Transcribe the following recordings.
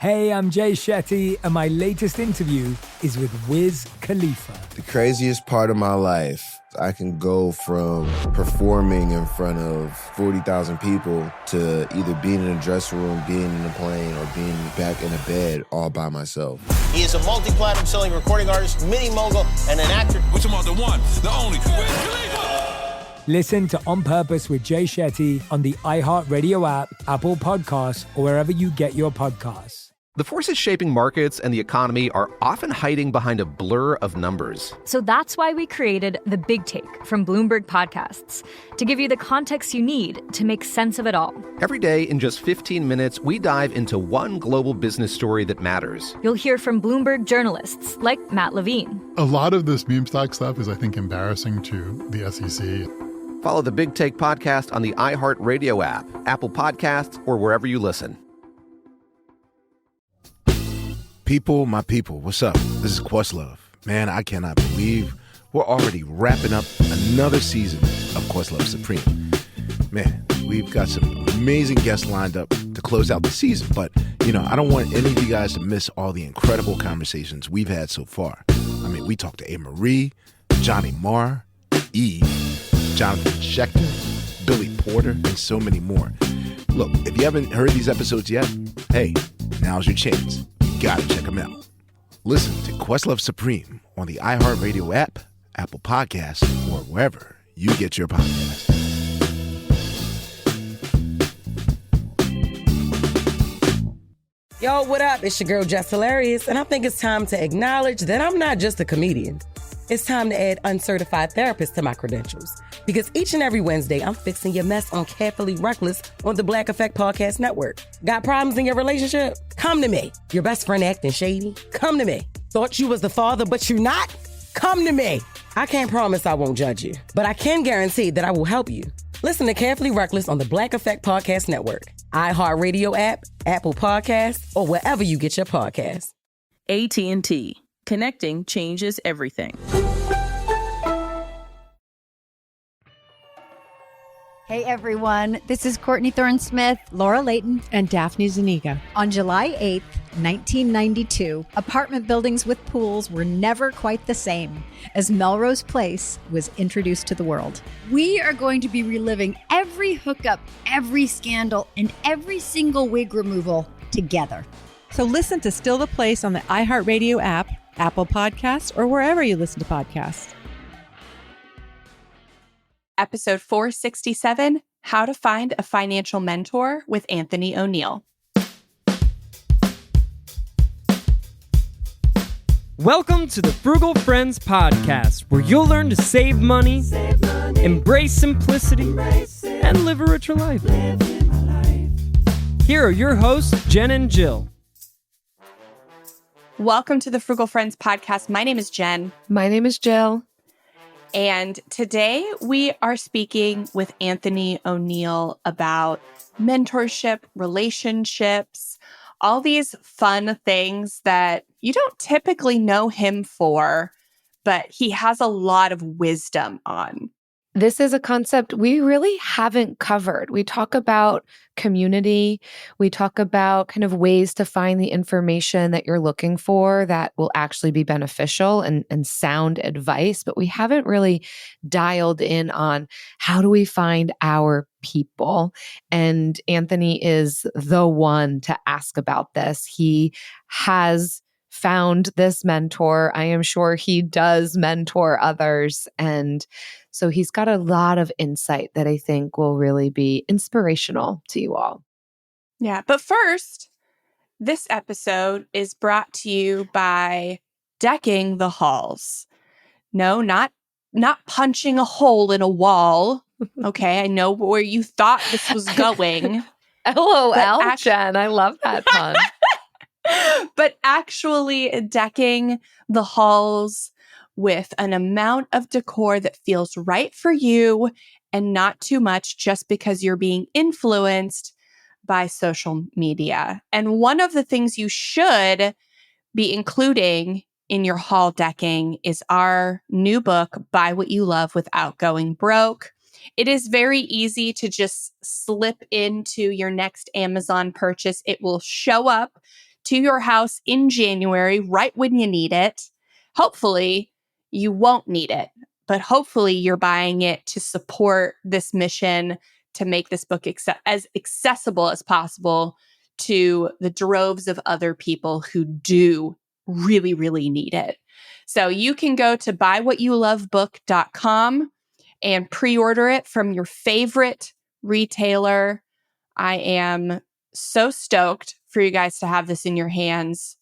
Hey, I'm Jay Shetty, and my latest interview is with Wiz Khalifa. The craziest part of my life, I can go from performing in front of 40,000 people to either being in a dressing room, being in a plane, or being back in a bed all by myself. He is a multi-platinum selling recording artist, mini mogul, and an actor. We're talking about the one, the only, Wiz Khalifa! Listen to On Purpose with Jay Shetty on the iHeartRadio app, Apple Podcasts, or wherever you get your podcasts. The forces shaping markets and the economy are often hiding behind a blur of numbers. So that's why we created The Big Take from Bloomberg Podcasts, to give you the context you need to make sense of it all. Every day, in just 15 minutes, we dive into one global business story that matters. You'll hear from Bloomberg journalists like Matt Levine. A lot of this meme stock stuff is, I think, embarrassing to the SEC. Follow The Big Take podcast on the iHeartRadio app, Apple Podcasts, or wherever you listen. People, my people, what's up? This is Questlove. Man, I cannot believe we're already wrapping up another season of Questlove Supreme. Man, we've got some amazing guests lined up to close out the season, but, I don't want any of you guys to miss all the incredible conversations we've had so far. I mean, we talked to A. Marie, Johnny Marr, Eve, Jonathan Schechter, Billy Porter, and so many more. Look, if you haven't heard these episodes yet, hey, now's your chance. Gotta check them out. Listen to Questlove Supreme on the iHeartRadio app, Apple Podcasts, or wherever you get your podcasts. Yo, what up? It's your girl, Jess Hilarious, and I think it's time to acknowledge that I'm not just a comedian. It's time to add uncertified therapist to my credentials. Because each and every Wednesday, I'm fixing your mess on Carefully Reckless on the Black Effect Podcast Network. Got problems in your relationship? Come to me. Your best friend acting shady? Come to me. Thought you was the father, but you not? Come to me. I can't promise I won't judge you, but I can guarantee that I will help you. Listen to Carefully Reckless on the Black Effect Podcast Network, iHeartRadio app, Apple Podcasts, or wherever you get your podcasts. AT&T. Connecting changes everything. Hey everyone, this is Courtney Thorne-Smith, Laura Layton, and Daphne Zuniga. On July 8th, 1992, apartment buildings with pools were never quite the same as Melrose Place was introduced to the world. We are going to be reliving every hookup, every scandal, and every single wig removal together. So listen to Still the Place on the iHeartRadio app, Apple Podcasts, or wherever you listen to podcasts. Episode 467, How to Find a Financial Mentor with Anthony O'Neill. Welcome to the Frugal Friends podcast, where you'll learn to save money, embrace simplicity, and live a richer life. Here are your hosts, Jen and Jill. Welcome to the Frugal Friends podcast. My name is Jen. My name is Jill. And today we are speaking with Anthony O'Neill about mentorship, relationships, all these fun things that you don't typically know him for, but he has a lot of wisdom on. This is a concept we really haven't covered. We talk about community. We talk about kind of ways to find the information that you're looking for that will actually be beneficial and sound advice, but we haven't really dialed in on how do we find our people. And Anthony is the one to ask about this. He has found this mentor. I am sure he does mentor others. And so he's got a lot of insight that I think will really be inspirational to you all. Yeah. But first, this episode is brought to you by decking the halls. No, not punching a hole in a wall. Okay, I know where you thought this was going. LOL, Jen. I love that pun. But actually decking the halls with an amount of decor that feels right for you and not too much just because you're being influenced by social media. And one of the things you should be including in your hall decking is our new book, Buy What You Love Without Going Broke. It is very easy to just slip into your next Amazon purchase. It will show up to your house in January, right when you need it. Hopefully, you won't need it, but hopefully you're buying it to support this mission to make this book as accessible as possible to the droves of other people who do really, really need it. So you can go to buywhatyoulovebook.com and pre-order it from your favorite retailer. I am so stoked for you guys to have this in your hands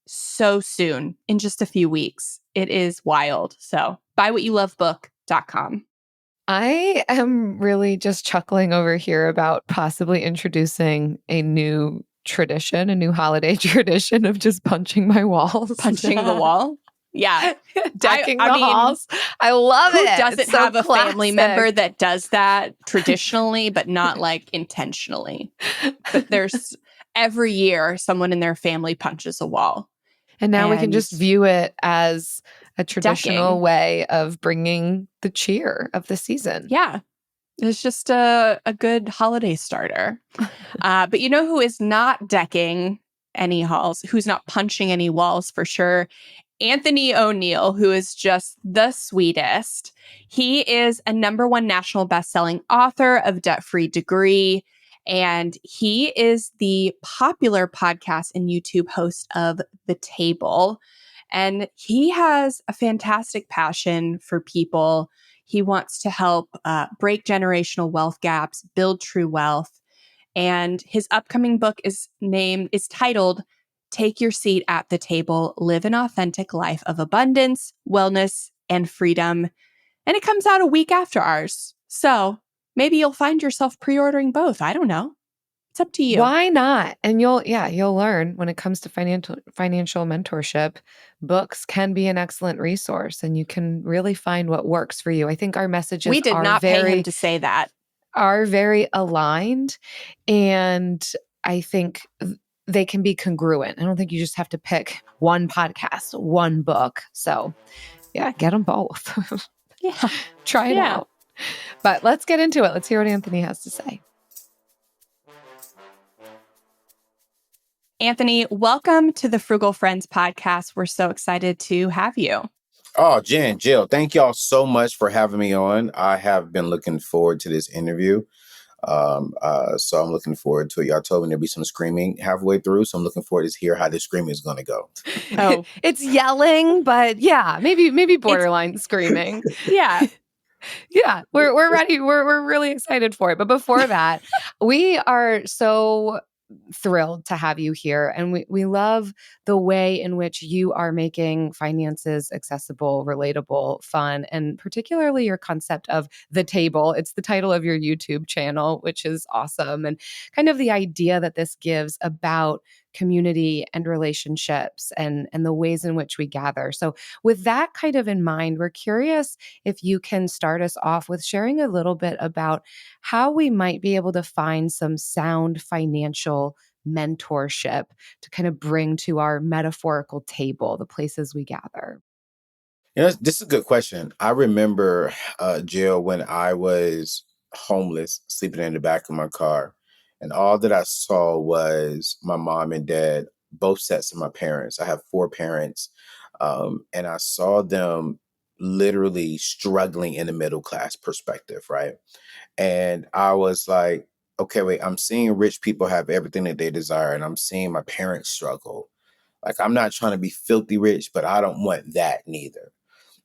so soon, in just a few weeks. It is wild. So buywhatyoulovebook.com. I am really just chuckling over here about possibly introducing a new tradition, a new holiday tradition of just punching my walls. Punching the wall? Yeah. Decking the halls. I love it. Who doesn't It's so have a family classic. member that does that traditionally, but not like intentionally? But there's every year someone in their family punches a wall. And now we can just view it as a traditional decking. way of bringing the cheer of the season. Yeah. It's just a good holiday starter. But you know who is not decking any halls, who's not punching any walls for sure? Anthony O'Neill, who is just the sweetest. He is a #1 national bestselling author of Debt-Free Degree, and he is the popular podcast and YouTube host of The Table. And he has a fantastic passion for people. He wants to help break generational wealth gaps, build true wealth. And his upcoming book is titled Take Your Seat at the Table, Live an Authentic Life of Abundance, Wellness, and Freedom. And it comes out a week after ours. So maybe you'll find yourself pre-ordering both. I don't know. It's up to you. Why not? And you'll learn when it comes to financial mentorship, books can be an excellent resource and you can really find what works for you. I think our messages we did not pay him to say that. Are very aligned, and I think they can be congruent. I don't think you just have to pick one podcast, one book. So yeah, get them both. Yeah. Try it out. But let's get into it. Let's hear what Anthony has to say. Anthony, welcome to the Frugal Friends podcast. We're so excited to have you. Oh, Jen, Jill, thank y'all so much for having me on. I have been looking forward to this interview. So I'm looking forward to it. Y'all told me there'd be some screaming halfway through, so I'm looking forward to hear how this screaming is going to go. Oh, it's yelling, but yeah, maybe borderline screaming. Yeah. Yeah, we're ready. We're really excited for it. But before that, we are so thrilled to have you here. And we love the way in which you are making finances accessible, relatable, fun, and particularly your concept of The Table. It's the title of your YouTube channel, which is awesome. And kind of the idea that this gives about community and relationships and the ways in which we gather. So with that kind of in mind, we're curious if you can start us off with sharing a little bit about how we might be able to find some sound financial mentorship to kind of bring to our metaphorical table, the places we gather. You know, this is a good question. I remember, Jill, when I was homeless, sleeping in the back of my car, and all that I saw was my mom and dad, both sets of my parents. I have 4 parents, and I saw them literally struggling in the middle class perspective, right? And I was like, okay, wait, I'm seeing rich people have everything that they desire, and I'm seeing my parents struggle. Like, I'm not trying to be filthy rich, but I don't want that neither.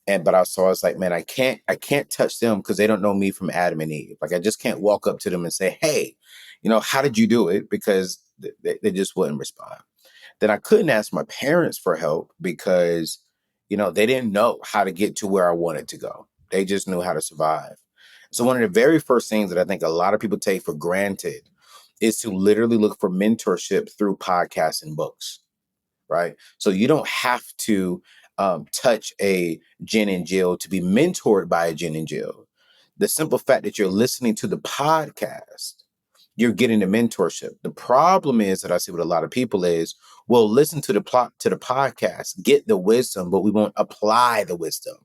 But I saw, it's like, man, I can't touch them because they don't know me from Adam and Eve. Like, I just can't walk up to them and say, hey, how did you do it? Because they just wouldn't respond. Then I couldn't ask my parents for help because, they didn't know how to get to where I wanted to go. They just knew how to survive. So one of the very first things that I think a lot of people take for granted is to literally look for mentorship through podcasts and books, right? So you don't have to touch a Jen and Jill to be mentored by a Jen and Jill. The simple fact that you're listening to the podcast, you're getting the mentorship. The problem is that I see with a lot of people is, we'll listen to the podcast, get the wisdom, but we won't apply the wisdom.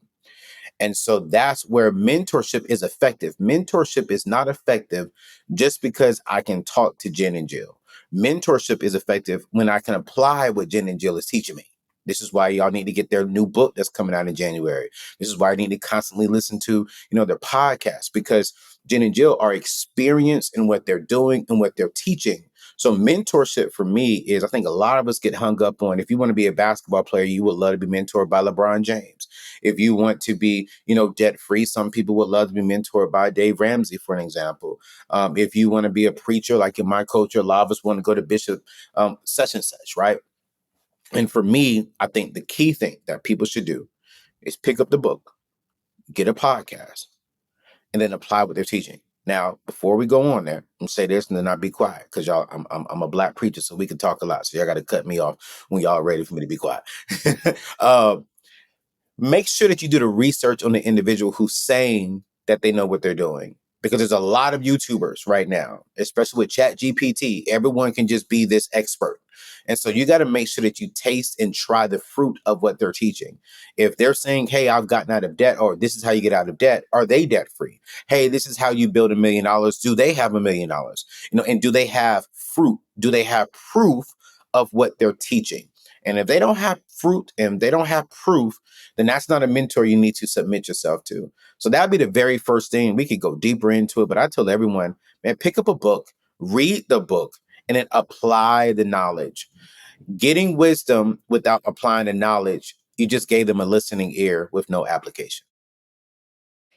And so that's where mentorship is effective. Mentorship is not effective just because I can talk to Jen and Jill. mentorship is effective when I can apply what Jen and Jill is teaching me. This is why y'all need to get their new book that's coming out in January. This is why I need to constantly listen to, their podcast, because Jen and Jill are experienced in what they're doing and what they're teaching. So mentorship for me is, I think a lot of us get hung up on, if you want to be a basketball player, you would love to be mentored by LeBron James. If you want to be, debt free, some people would love to be mentored by Dave Ramsey, for an example. If you want to be a preacher, like in my culture, a lot of us want to go to Bishop such and such, right? And for me, I think the key thing that people should do is pick up the book, get a podcast, and then apply what they're teaching. Now, before we go on there, I'm say this and then I'll be quiet, because y'all, I'm a Black preacher, so we can talk a lot. So y'all got to cut me off when y'all ready for me to be quiet. Make sure that you do the research on the individual who's saying that they know what they're doing. Because there's a lot of YouTubers right now, especially with ChatGPT. Everyone can just be this expert. And so you got to make sure that you taste and try the fruit of what they're teaching. If they're saying, hey, I've gotten out of debt, or this is how you get out of debt, are they debt free? Hey, this is how you build $1 million. Do they have $1 million? And do they have fruit? Do they have proof of what they're teaching? And if they don't have fruit and they don't have proof, then that's not a mentor you need to submit yourself to. So that'd be the very first thing. We could go deeper into it, but I tell everyone, man, pick up a book, read the book, and then apply the knowledge. Getting wisdom without applying the knowledge, you just gave them a listening ear with no application.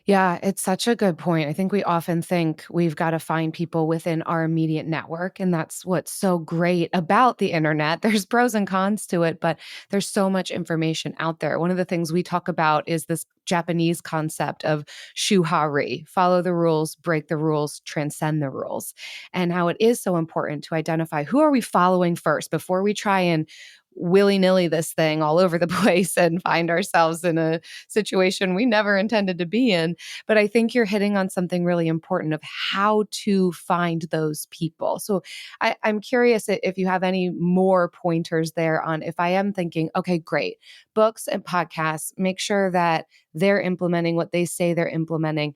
Yeah, it's such a good point. I think we often think we've got to find people within our immediate network. And that's what's so great about the internet. There's pros and cons to it, but there's so much information out there. One of the things we talk about is this Japanese concept of shuhari, follow the rules, break the rules, transcend the rules, and how it is so important to identify who are we following first before we try and willy-nilly this thing all over the place and find ourselves in a situation we never intended to be in. But I think you're hitting on something really important of how to find those people. So I'm curious if you have any more pointers there on, if I am thinking, okay, great, books and podcasts, make sure that they're implementing what they say they're implementing.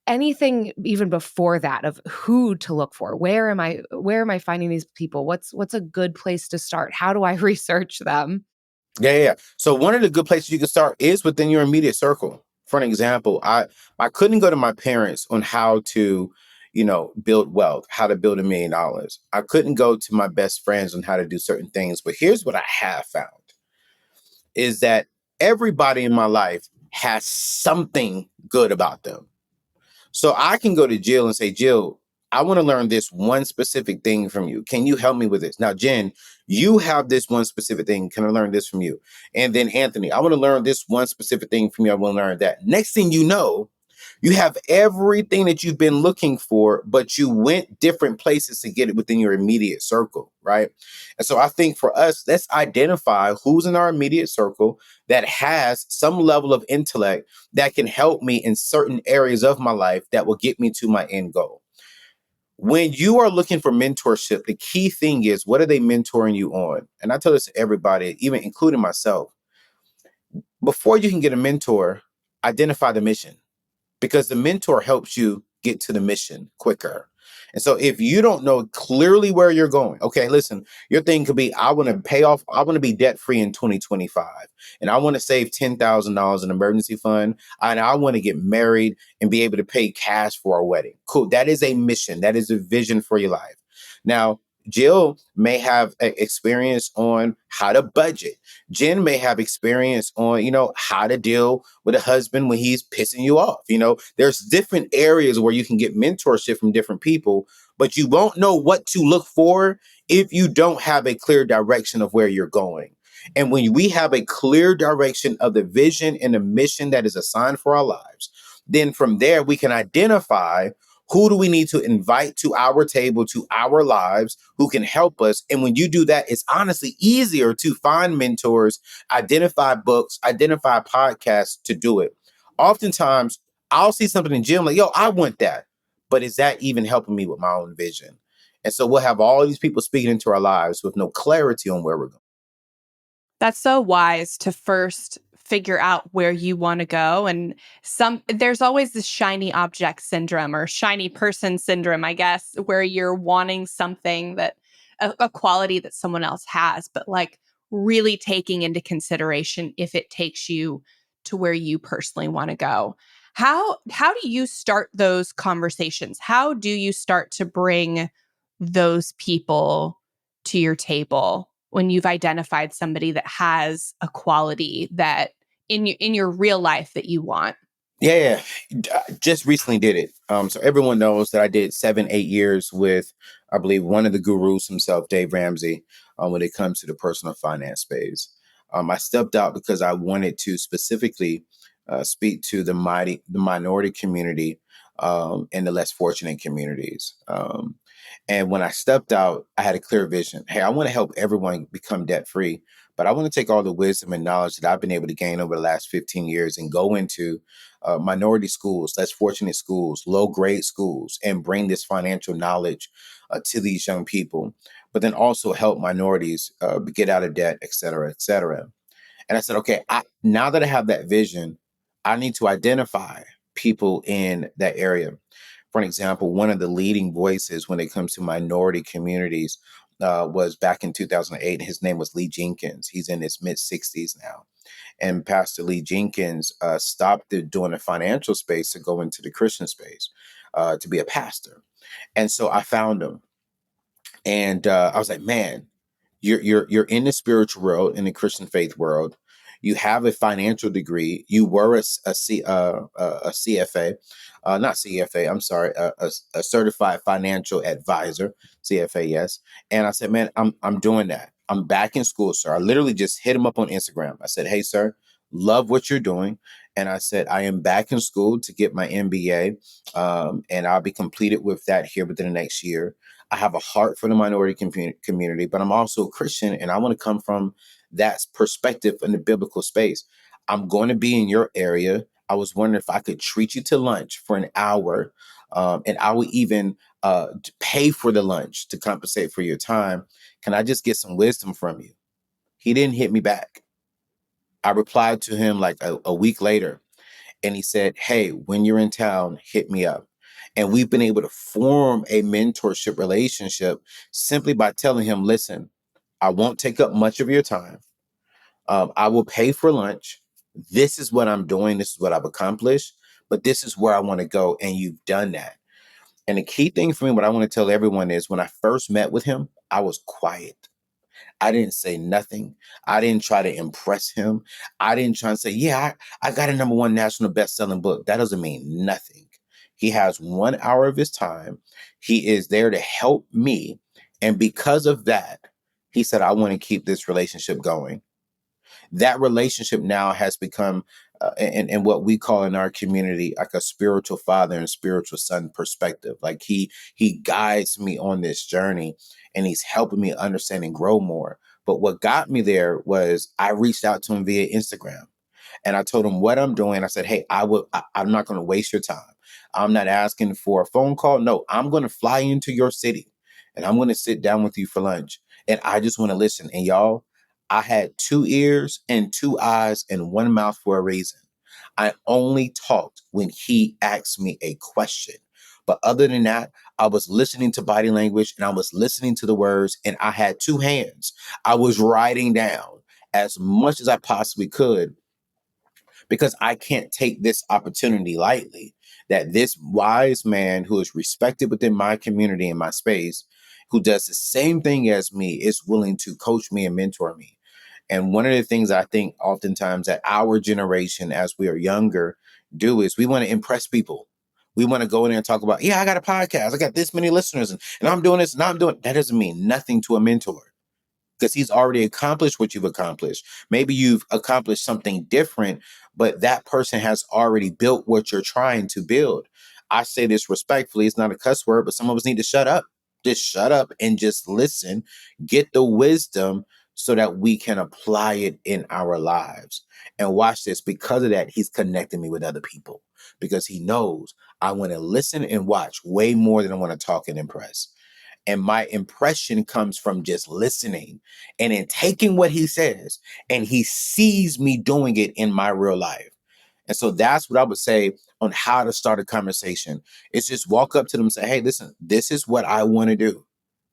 Anything even before that of who to look for? Where am I finding these people? What's a good place to start? How do I research them? Yeah. So one of the good places you can start is within your immediate circle. For an example, I couldn't go to my parents on how to, build wealth, how to build $1 million. I couldn't go to my best friends on how to do certain things. But here's what I have found is that everybody in my life has something good about them. So I can go to Jill and say, Jill, I want to learn this one specific thing from you. Can you help me with this? Now, Jen, you have this one specific thing. Can I learn this from you? And then Anthony, I want to learn this one specific thing from you. I want to learn that. Next thing you know, you have everything that you've been looking for, but you went different places to get it within your immediate circle, right? And so I think for us, let's identify who's in our immediate circle that has some level of intellect that can help me in certain areas of my life that will get me to my end goal. When you are looking for mentorship, the key thing is, what are they mentoring you on? And I tell this to everybody, even including myself. Before you can get a mentor, identify the mission, because the mentor helps you get to the mission quicker. And so if you don't know clearly where you're going, okay, listen, your thing could be, I want to be debt free in 2025. And I want to save $10,000 in emergency fund. And I want to get married and be able to pay cash for our wedding. Cool. That is a mission. That is a vision for your life. Now, Jill may have experience on how to budget. Jen may have experience on, how to deal with a husband when he's pissing you off. There's different areas where you can get mentorship from different people, but you won't know what to look for if you don't have a clear direction of where you're going. And when we have a clear direction of the vision and the mission that is assigned for our lives, then from there we can identify who do we need to invite to our table, to our lives, who can help us. And when you do that, it's honestly easier to find mentors, identify books, identify podcasts to do it. Oftentimes, I'll see something in gym like, yo, I want that. But is that even helping me with my own vision? And so we'll have all these people speaking into our lives with no clarity on where we're going. That's so wise to first figure out where you want to go. And there's always this shiny object syndrome or shiny person syndrome, I guess, where you're wanting something that a quality that someone else has, but like really taking into consideration if it takes you to where you personally want to go. How do you start those conversations? How do you start to bring those people to your table when you've identified somebody that has a quality that in your real life that you want? Yeah. Just recently did it. So everyone knows that I did 7-8 years with, I believe, one of the gurus himself, Dave Ramsey, when it comes to the personal finance space. I stepped out because I wanted to specifically speak to the minority community and the less fortunate communities. And when I stepped out, I had a clear vision. Hey, I want to help everyone become debt free, but I want to take all the wisdom and knowledge that I've been able to gain over the last 15 years and go into minority schools, less fortunate schools, low grade schools, and bring this financial knowledge to these young people, but then also help minorities get out of debt, et cetera, et cetera. And I said, okay, now that I have that vision, I need to identify people in that area. For an example, one of the leading voices when it comes to minority communities was back in 2008. His name was Lee Jenkins. He's in his mid-60s now. And Pastor Lee Jenkins stopped doing the financial space to go into the Christian space to be a pastor. And so I found him. And I was like, man, you're in the spiritual world, in the Christian faith world. You have a financial degree. You were a CFA, not CFA. I'm sorry, a certified financial advisor, CFA. Yes. And I said, man, I'm doing that. I'm back in school, sir. I literally just hit him up on Instagram. I said, hey, sir, love what you're doing. And I said, I am back in school to get my MBA, and I'll be completed with that here within the next year. I have a heart for the minority community, but I'm also a Christian, and I want to come from that perspective in the biblical space. I'm going to be in your area. I was wondering if I could treat you to lunch for an hour, and I would even pay for the lunch to compensate for your time. Can I just get some wisdom from you? He didn't hit me back. I replied to him like a week later, and he said, hey, when you're in town, hit me up. And we've been able to form a mentorship relationship simply by telling him, listen, I won't take up much of your time. I will pay for lunch. This is what I'm doing. This is what I've accomplished, but this is where I want to go. And you've done that. And the key thing for me, what I want to tell everyone is when I first met with him, I was quiet. I didn't say nothing. I didn't try to impress him. I didn't try to say, yeah, I got a #1 national best-selling book. That doesn't mean nothing. He has 1 hour of his time. He is there to help me. And because of that, he said, I want to keep this relationship going. That relationship now has become, in what we call in our community, like a spiritual father and spiritual son perspective. Like he guides me on this journey, and he's helping me understand and grow more. But what got me there was I reached out to him via Instagram, and I told him what I'm doing. I said, hey, I'm not going to waste your time. I'm not asking for a phone call. No, I'm going to fly into your city, and I'm going to sit down with you for lunch. And I just want to listen. And y'all, I had 2 ears and 2 eyes and 1 mouth for a reason. I only talked when he asked me a question. But other than that, I was listening to body language, and I was listening to the words, and I had 2 hands. I was writing down as much as I possibly could, because I can't take this opportunity lightly, that this wise man who is respected within my community and my space, who does the same thing as me, is willing to coach me and mentor me. And one of the things I think oftentimes that our generation, as we are younger, do is we want to impress people. We want to go in there and talk about, yeah, I got a podcast. I got this many listeners, and I'm doing this and I'm doing. That doesn't mean nothing to a mentor, because he's already accomplished what you've accomplished. Maybe you've accomplished something different, but that person has already built what you're trying to build. I say this respectfully. It's not a cuss word, but some of us need to shut up. Just shut up and just listen, get the wisdom so that we can apply it in our lives. And watch this. Because of that, he's connecting me with other people, because he knows I want to listen and watch way more than I want to talk and impress. And my impression comes from just listening and then taking what he says, and he sees me doing it in my real life. And so that's what I would say on how to start a conversation. It's just walk up to them and say, hey, listen, this is what I want to do.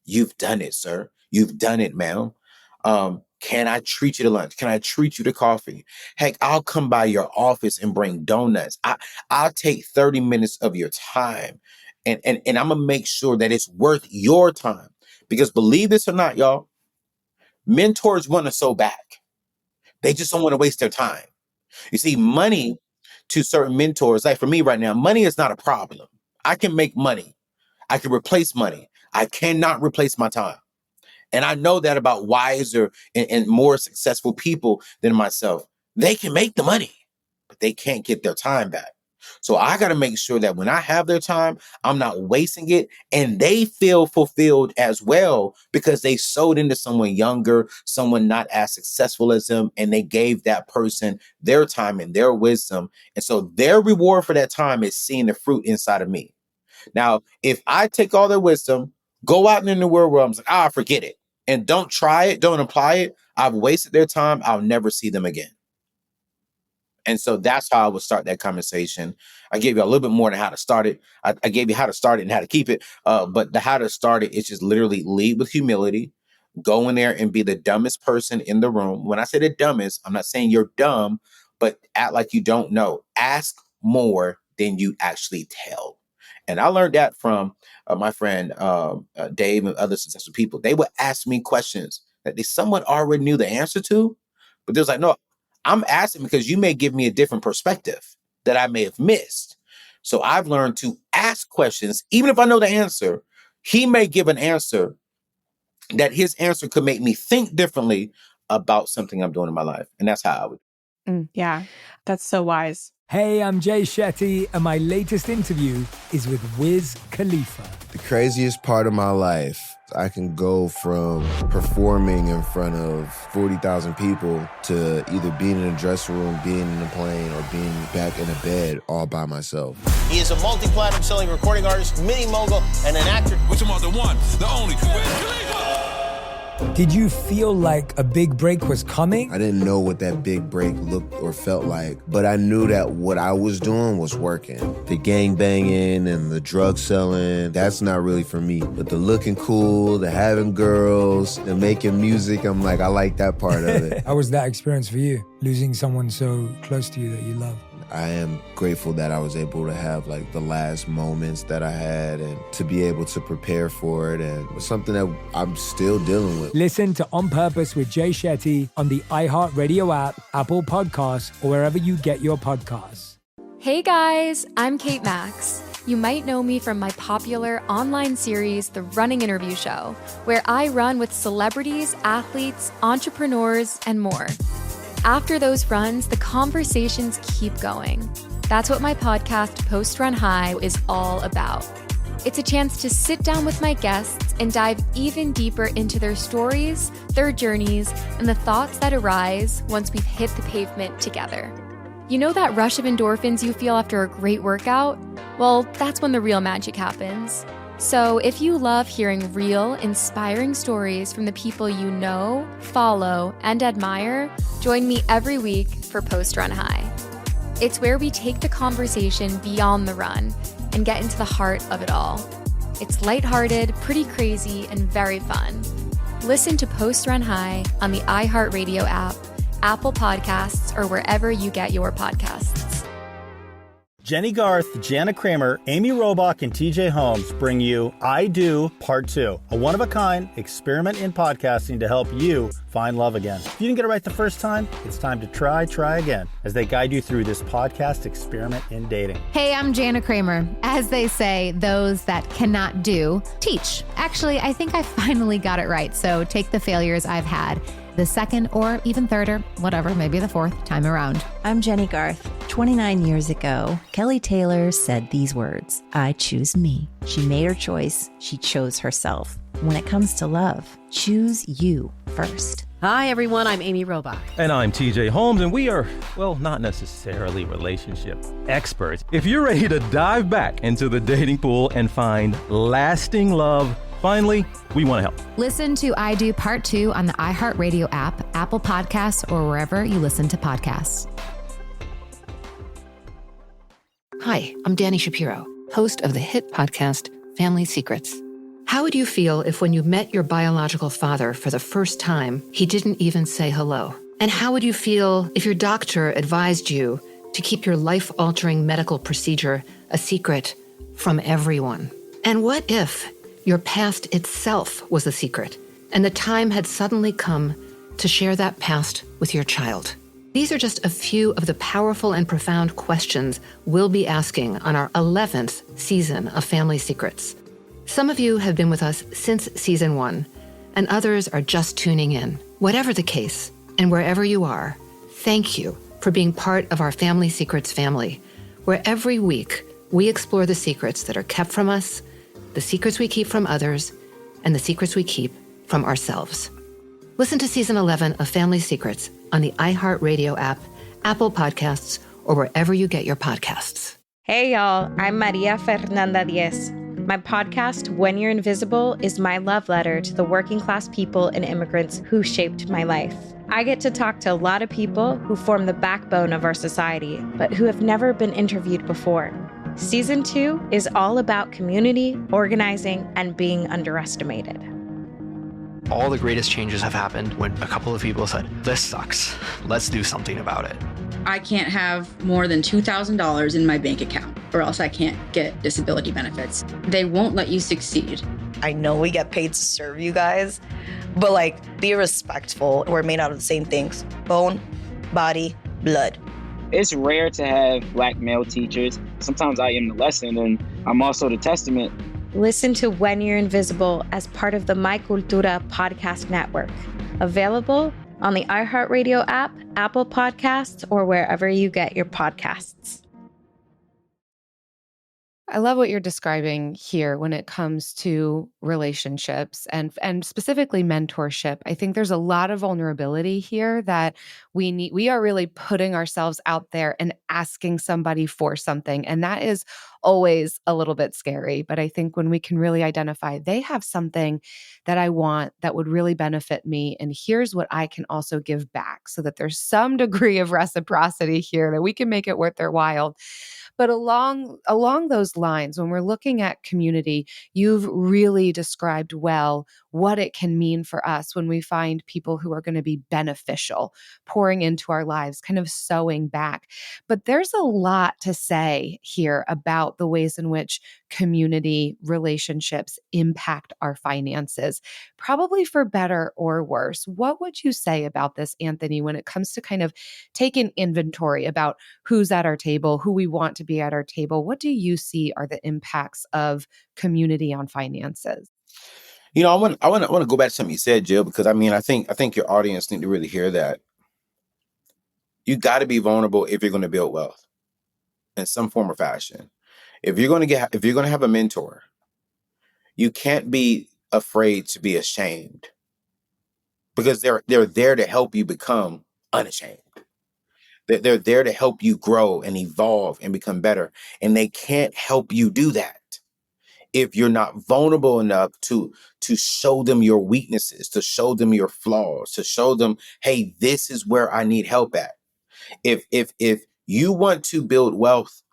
You've done it, sir. You've done it, ma'am. Can I treat you to lunch? Can I treat you to coffee? Heck, I'll come by your office and bring donuts. I'll take 30 minutes of your time. And I'm going to make sure that it's worth your time. Because believe this or not, y'all, mentors want to sew back. They just don't want to waste their time. You see, money to certain mentors, like for me right now, money is not a problem. I can make money. I can replace money. I cannot replace my time. And I know that about wiser and more successful people than myself. They can make the money, but they can't get their time back. So I got to make sure that when I have their time, I'm not wasting it. And they feel fulfilled as well because they sold into someone younger, someone not as successful as them. And they gave that person their time and their wisdom. And so their reward for that time is seeing the fruit inside of me. Now, if I take all their wisdom, go out in the world where I'm like, forget it. And don't try it. Don't apply it. I've wasted their time. I'll never see them again. And so that's how I would start that conversation. I gave you a little bit more than how to start it. I gave you how to start it and how to keep it. But the how to start it is just literally lead with humility. Go in there and be the dumbest person in the room. When I say the dumbest, I'm not saying you're dumb, but act like you don't know. Ask more than you actually tell. And I learned that from my friend Dave and other successful people. They would ask me questions that they somewhat already knew the answer to, but they was like, no, I'm asking because you may give me a different perspective that I may have missed. So I've learned to ask questions, even if I know the answer. He may give an answer that his answer could make me think differently about something I'm doing in my life. And that's how I would. Yeah, that's so wise. Hey, I'm Jay Shetty, and my latest interview is with Wiz Khalifa. The craziest part of my life, I can go from performing in front of 40,000 people to either being in a dressing room, being in a plane, or being back in a bed all by myself. He is a multi-platinum selling recording artist, mini mogul, and an actor. We're talking about the one, the only, Wiz Khalifa. Did you feel like a big break was coming? I didn't know what that big break looked or felt like, but I knew that what I was doing was working. The gang banging and the drug selling, that's not really for me. But the looking cool, the having girls, the making music, I'm like, I like that part of it. How was that experience for you, losing someone so close to you that you love? I am grateful that I was able to have like the last moments that I had and to be able to prepare for it. And it's something that I'm still dealing with. Listen to On Purpose with Jay Shetty on the iHeartRadio app, Apple Podcasts, or wherever you get your podcasts. Hey guys, I'm Kate Max. You might know me from my popular online series, The Running Interview Show, where I run with celebrities, athletes, entrepreneurs, and more. After those runs, the conversations keep going. That's what my podcast, Post Run High, is all about. It's a chance to sit down with my guests and dive even deeper into their stories, their journeys, and the thoughts that arise once we've hit the pavement together. You know that rush of endorphins you feel after a great workout? Well, that's when the real magic happens. So if you love hearing real, inspiring stories from the people you know, follow, and admire, join me every week for Post Run High. It's where we take the conversation beyond the run and get into the heart of it all. It's lighthearted, pretty crazy, and very fun. Listen to Post Run High on the iHeartRadio app, Apple Podcasts, or wherever you get your podcasts. Jenny Garth, Jana Kramer, Amy Robach, and TJ Holmes bring you I Do Part 2, a one-of-a-kind experiment in podcasting to help you find love again. If you didn't get it right the first time, it's time to try again as they guide you through this podcast experiment in dating. Hey, I'm Jana Kramer. As they say, those that cannot do, teach. Actually, I think I finally got it right, so take the failures I've had the second or even third or whatever, maybe the fourth time around. I'm Jenny Garth. 29 years ago, Kelly Taylor said these words, I choose me. She made her choice. She chose herself. When it comes to love, choose you first. Hi, everyone. I'm Amy Robach. And I'm TJ Holmes, and we are, well, not necessarily relationship experts. If you're ready to dive back into the dating pool and find lasting love, Finally, we want to help. Listen to I Do Part 2 on the iHeartRadio app, Apple Podcasts, or wherever you listen to podcasts. Hi, I'm Danny Shapiro, host of the hit podcast Family Secrets. How would you feel if when you met your biological father for the first time, he didn't even say hello? And how would you feel if your doctor advised you to keep your life-altering medical procedure a secret from everyone? And what if your past itself was a secret, and the time had suddenly come to share that past with your child? These are just a few of the powerful and profound questions we'll be asking on our 11th season of Family Secrets. Some of you have been with us since season 1, and others are just tuning in. Whatever the case, and wherever you are, thank you for being part of our Family Secrets family, where every week we explore the secrets that are kept from us, the secrets we keep from others, and the secrets we keep from ourselves. Listen to season 11 of Family Secrets on the iHeartRadio app, Apple Podcasts, or wherever you get your podcasts. Hey y'all, I'm Maria Fernanda Diez. My podcast, When You're Invisible, is my love letter to the working class people and immigrants who shaped my life. I get to talk to a lot of people who form the backbone of our society, but who have never been interviewed before. Season 2 is all about community, organizing, and being underestimated. All the greatest changes have happened when a couple of people said, this sucks, let's do something about it. I can't have more than $2,000 in my bank account, or else I can't get disability benefits. They won't let you succeed. I know we get paid to serve you guys, but be respectful. We're made out of the same things: bone, body, blood. It's rare to have Black male teachers. Sometimes I am the lesson, and I'm also the testament. Listen to When You're Invisible as part of the My Cultura podcast network. Available on the iHeartRadio app, Apple Podcasts, or wherever you get your podcasts. I love what you're describing here when it comes to relationships and specifically mentorship. I think there's a lot of vulnerability here that we are really putting ourselves out there and asking somebody for something. And that is always a little bit scary. But I think when we can really identify, they have something that I want that would really benefit me. And here's what I can also give back, so that there's some degree of reciprocity here, that we can make it worth their while. But along those lines, when we're looking at community, you've really described well what it can mean for us when we find people who are going to be beneficial, pouring into our lives, kind of sewing back. But there's a lot to say here about the ways in which community relationships impact our finances, probably for better or worse. What would you say about this, Anthony, when it comes to kind of taking inventory about who's at our table, who we want to be at our table? What do you see are the impacts of community on finances? I want to go back to something you said, Jill, because I think your audience need to really hear that. You got to be vulnerable if you're going to build wealth in some form or fashion. If you're going to have a mentor, you can't be afraid to be ashamed, because they're there to help you become unashamed. They're there to help you grow and evolve and become better, and they can't help you do that if you're not vulnerable enough to show them your weaknesses, to show them your flaws, to show them, hey, this is where I need help at. If you want to build wealth,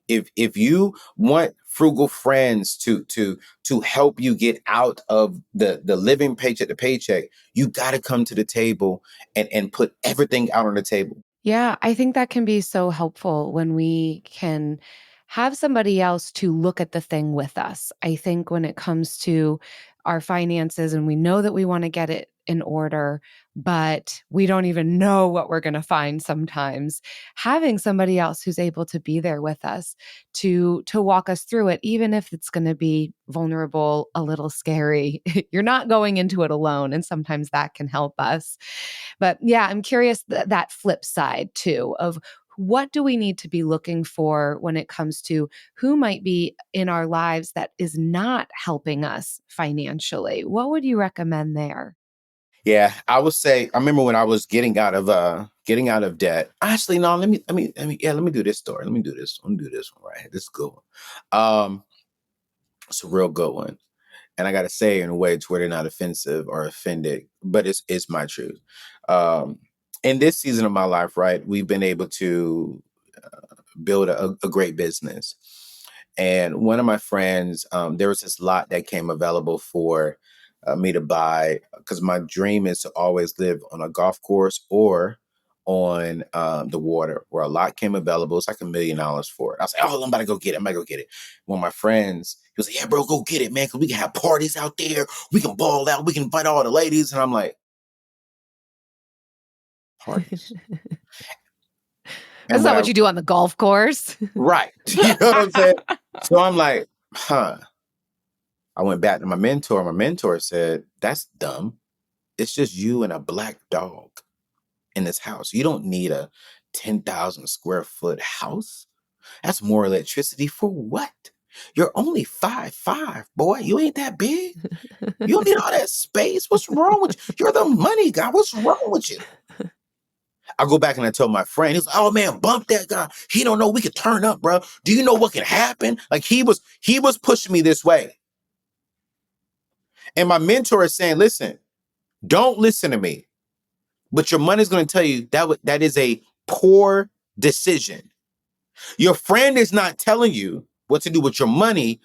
if you want frugal friends to help you get out of the living paycheck to paycheck, you got to come to the table and put everything out on the table. Yeah, I think that can be so helpful when we can have somebody else to look at the thing with us. I think when it comes to our finances and we know that we want to get it in order, but we don't even know what we're going to find sometimes, having somebody else who's able to be there with us to walk us through it, even if it's going to be vulnerable, a little scary, you're not going into it alone. And sometimes that can help us. But yeah, I'm curious that flip side too of what do we need to be looking for when it comes to who might be in our lives that is not helping us financially? What would you recommend there? Yeah, I would say, I remember when I was getting out of debt. Actually, no, let me do this story. Let me do this one right here. This is a good one. It's a real good one. And I got to say it in a way to where they're not offensive or offended, but it's my truth. In this season of my life, right, we've been able to build a great business. And one of my friends, there was this lot that came available for me to buy, because my dream is to always live on a golf course or on the water, where a lot came available. It's like $1 million for it. I was like, oh, I'm about to go get it. One of my friends, he was like, yeah, bro, go get it, man, because we can have parties out there. We can ball out. We can invite all the ladies. And I'm like, parties? That's not what you do on the golf course. Right. You know what I'm saying? So I'm like, I went back to my mentor. My mentor said, that's dumb. It's just you and a black dog in this house. You don't need a 10,000 square foot house. That's more electricity for what? You're only 5'5", boy. You ain't that big. You don't need all that space. What's wrong with you? You're the money guy. What's wrong with you? I go back and I told my friend, he's like, oh man, bump that guy. He don't know we could turn up, bro. Do you know what can happen? Like he was pushing me this way. And my mentor is saying, listen, don't listen to me. But your money's going to tell you that is a poor decision. Your friend is not telling you what to do with your money.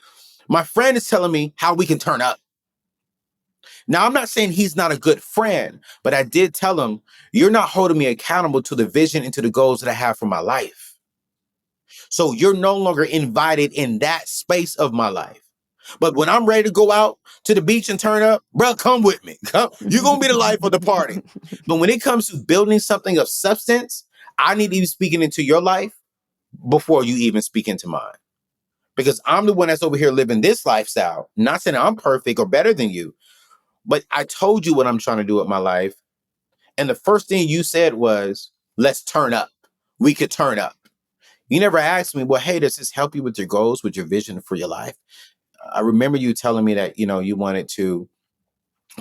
My friend is telling me how we can turn up. Now, I'm not saying he's not a good friend, but I did tell him, you're not holding me accountable to the vision and to the goals that I have for my life. So you're no longer invited in that space of my life. But when I'm ready to go out to the beach and turn up, bro, come with me. You're going to be the life of the party. But when it comes to building something of substance, I need to be speaking into your life before you even speak into mine. Because I'm the one that's over here living this lifestyle. Not saying I'm perfect or better than you, but I told you what I'm trying to do with my life. And the first thing you said was, let's turn up. We could turn up. You never asked me, well, hey, does this help you with your goals, with your vision for your life? I remember you telling me that, you wanted to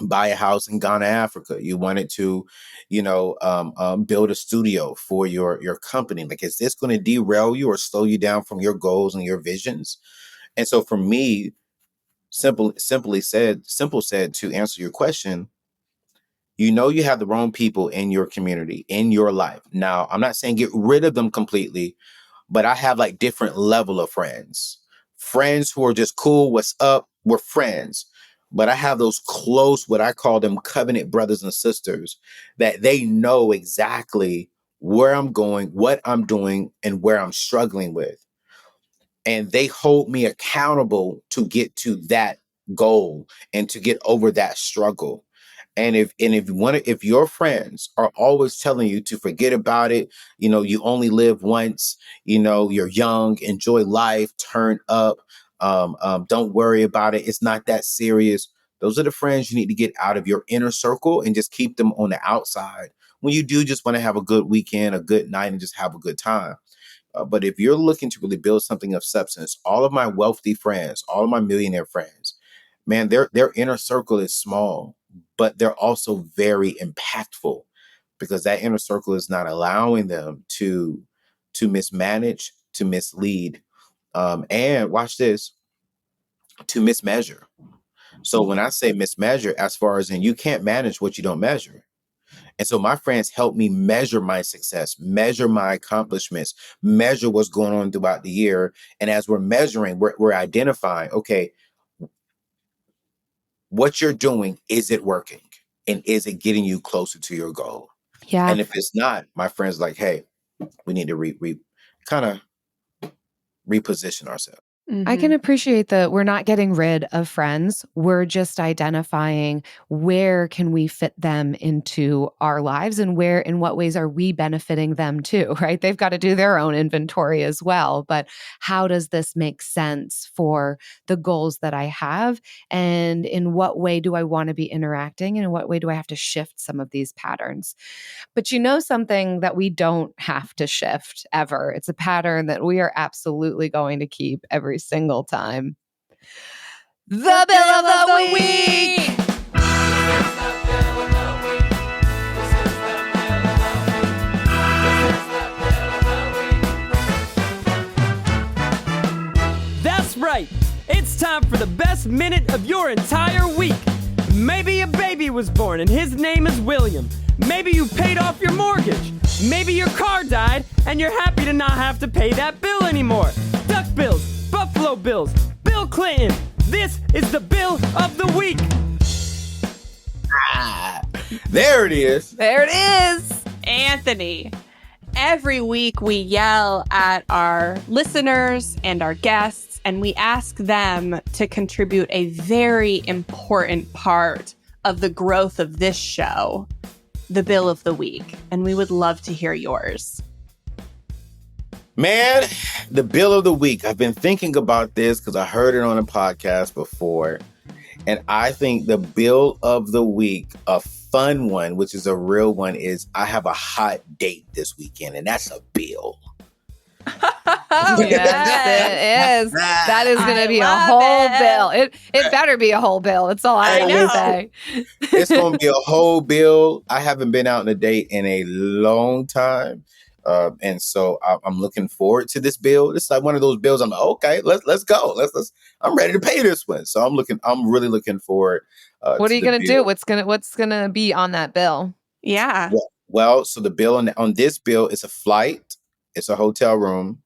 buy a house in Ghana, Africa. You wanted to, build a studio for your company. Like, is this going to derail you or slow you down from your goals and your visions? And so for me, simple said, to answer your question, you have the wrong people in your community, in your life. Now, I'm not saying get rid of them completely, but I have like different level of friends. Friends who are just cool, what's up, we're friends. But I have those close, what I call them covenant brothers and sisters, that they know exactly where I'm going, what I'm doing, and where I'm struggling with. And they hold me accountable to get to that goal and to get over that struggle. And if your friends are always telling you to forget about it, you only live once, you're young, enjoy life, turn up, don't worry about it, it's not that serious. Those are the friends you need to get out of your inner circle and just keep them on the outside when you do just want to have a good weekend, a good night, and just have a good time. But if you're looking to really build something of substance, all of my wealthy friends, all of my millionaire friends, man, their inner circle is small, but they're also very impactful because that inner circle is not allowing them to mismanage, to mislead, and watch this, to mismeasure. So when I say mismeasure, as far as in you can't manage what you don't measure. And so my friends help me measure my success, measure my accomplishments, measure what's going on throughout the year. And as we're measuring, we're identifying, okay, what you're doing, is it working? And is it getting you closer to your goal? Yeah. And if it's not, my friend's like, hey, we need to kind of reposition ourselves. I can appreciate that we're not getting rid of friends. We're just identifying where can we fit them into our lives and where, in what ways are we benefiting them too, right? They've got to do their own inventory as well. But how does this make sense for the goals that I have? And in what way do I want to be interacting? And in what way do I have to shift some of these patterns? But something that we don't have to shift ever. It's a pattern that we are absolutely going to keep every single time. The Bill of the Week! That's right. It's time for the best minute of your entire week. Maybe a baby was born and his name is William. Maybe you paid off your mortgage. Maybe your car died and you're happy to not have to pay that bill anymore. Duck bills, Buffalo Bills, Bill Clinton. This is the bill of the week. There it is. There it is. Anthony. Every week we yell at our listeners and our guests, and we ask them to contribute a very important part of the growth of this show, the bill of the week. And we would love to hear yours. Man, the bill of the week. I've been thinking about this because I heard it on a podcast before. And I think the bill of the week, a fun one, which is a real one, is I have a hot date this weekend. And that's a bill. Yes, it is. That is going to be a whole bill. It better be a whole bill. It's all I can say. It's going to be a whole bill. I haven't been out on a date in a long time. And so I'm looking forward to this bill. It's like one of those bills. I'm like, okay, let's go. I'm ready to pay this one. So I'm really looking forward. What are you going to do? What's going to be on that bill? Yeah. Well, so the bill on this bill is a flight. It's a hotel room.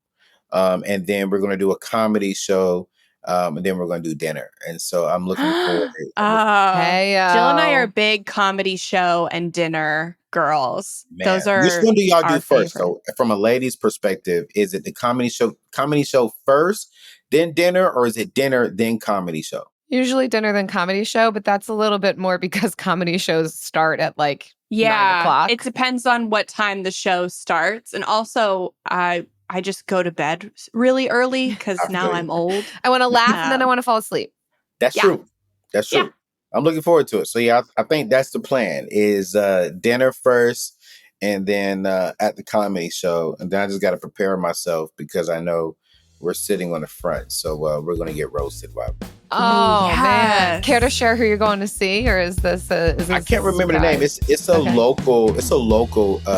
And then we're going to do a comedy show. And then we're going to do dinner. And so I'm looking forward. Jill and I are big comedy show and dinner girls. Man, those are which one do y'all do first? favorite. So from a lady's perspective, is it the comedy show first, then dinner, or is it dinner, then comedy show? Usually dinner, then comedy show, but that's a little bit more because comedy shows start at 9 o'clock. It depends on what time the show starts. And also, I just go to bed really early because now I'm old. I want to laugh and then I want to fall asleep. That's true. That's true. Yeah. I'm looking forward to it. So yeah, I think that's the plan is dinner first and then at the comedy show. And then I just got to prepare myself because I know we're sitting on the front. So we're going to get roasted. Man. Care to share who you're going to see? Or is this I can't remember the name. It's a local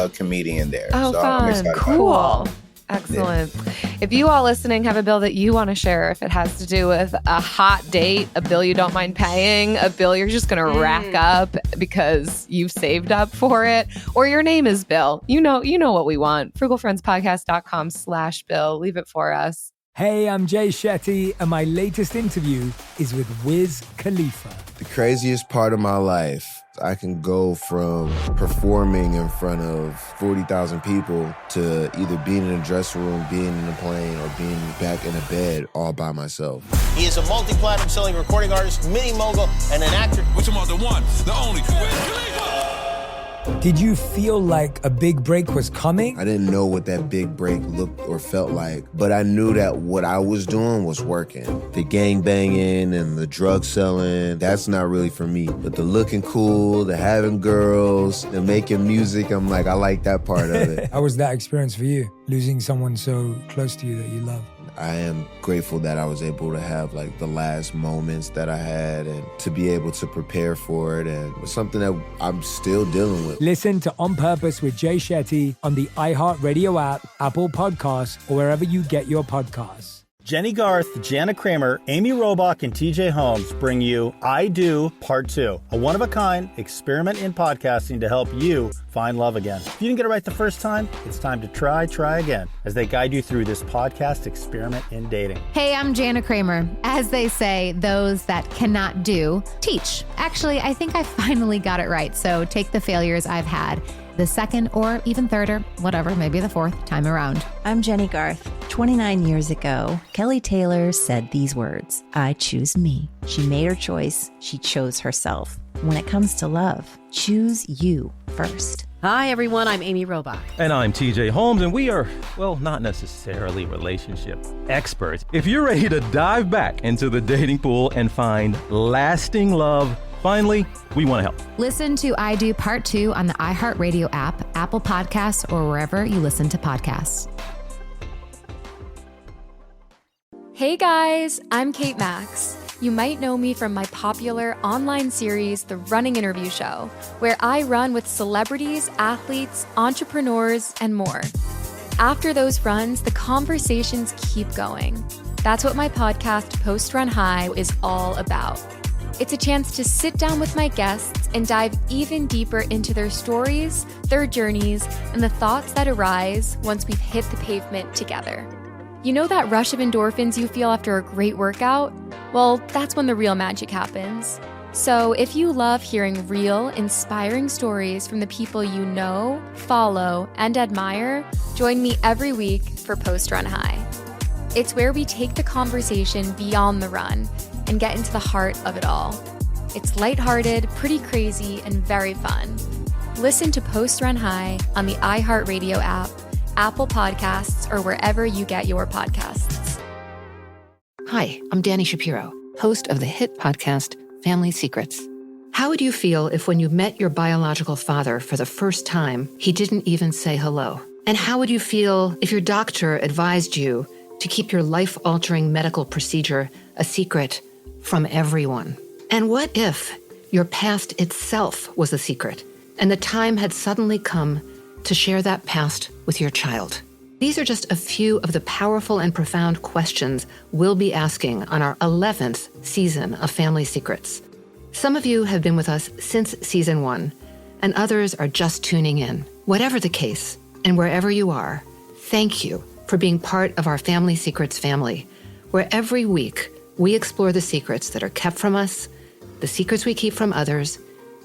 comedian there. Oh, so fun. I'm excited cool. Excellent. Yeah. If you all listening have a bill that you want to share, if it has to do with a hot date, a bill you don't mind paying, a bill you're just going to rack up because you've saved up for it, or your name is Bill, you know what we want. frugalfriendspodcast.com/bill. Leave it for us. Hey, I'm Jay Shetty, and my latest interview is with Wiz Khalifa. The craziest part of my life, I can go from performing in front of 40,000 people to either being in a dressing room, being in a plane, or being back in a bed all by myself. He is a multi-platinum selling recording artist, mini mogul, and an actor. We're talking about the one, the only, Wiz Khalifa. Did you feel like a big break was coming? I didn't know what that big break looked or felt like, but I knew that what I was doing was working. The gang banging and the drug selling, that's not really for me. But the looking cool, the having girls, the making music, I'm like, I like that part of it. How was that experience for you, losing someone so close to you that you love? I am grateful that I was able to have like the last moments that I had and to be able to prepare for it, and it's something that I'm still dealing with. Listen to On Purpose with Jay Shetty on the iHeartRadio app, Apple Podcasts, or wherever you get your podcasts. Jenny Garth, Jana Kramer, Amy Robach, and TJ Holmes bring you I Do Part 2, a one-of-a-kind experiment in podcasting to help you find love again. If you didn't get it right the first time, it's time to try again as they guide you through this podcast experiment in dating. Hey, I'm Jana Kramer. As they say, those that cannot do, teach. Actually, I think I finally got it right, so take the failures I've had the second or even third or whatever, maybe the fourth time around. I'm Jenny Garth. 29 years ago, Kelly Taylor said these words, I choose me. She made her choice. She chose herself. When it comes to love, choose you first. Hi, everyone. I'm Amy Robach. And I'm TJ Holmes, and we are, well, not necessarily relationship experts. If you're ready to dive back into the dating pool and find lasting love, finally, we want to help. Listen to I Do Part 2 on the iHeartRadio app, Apple Podcasts, or wherever you listen to podcasts. Hey guys, I'm Kate Max. You might know me from my popular online series, The Running Interview Show, where I run with celebrities, athletes, entrepreneurs, and more. After those runs, the conversations keep going. That's what my podcast, Post Run High, is all about. It's a chance to sit down with my guests and dive even deeper into their stories, their journeys, and the thoughts that arise once we've hit the pavement together. You know that rush of endorphins you feel after a great workout? Well, that's when the real magic happens. So if you love hearing real, inspiring stories from the people you know, follow, and admire, join me every week for Post Run High. It's where we take the conversation beyond the run and get into the heart of it all. It's lighthearted, pretty crazy, and very fun. Listen to Post Run High on the iHeartRadio app, Apple Podcasts, or wherever you get your podcasts. Hi, I'm Danny Shapiro, host of the hit podcast, Family Secrets. How would you feel if when you met your biological father for the first time, he didn't even say hello? And how would you feel if your doctor advised you to keep your life-altering medical procedure a secret from everyone? And what if your past itself was a secret and the time had suddenly come to share that past with your child? These are just a few of the powerful and profound questions we'll be asking on our 11th season of Family Secrets. Some of you have been with us since season 1, and others are just tuning in. Whatever the case, and wherever you are, thank you for being part of our Family Secrets family, where every week we explore the secrets that are kept from us, the secrets we keep from others,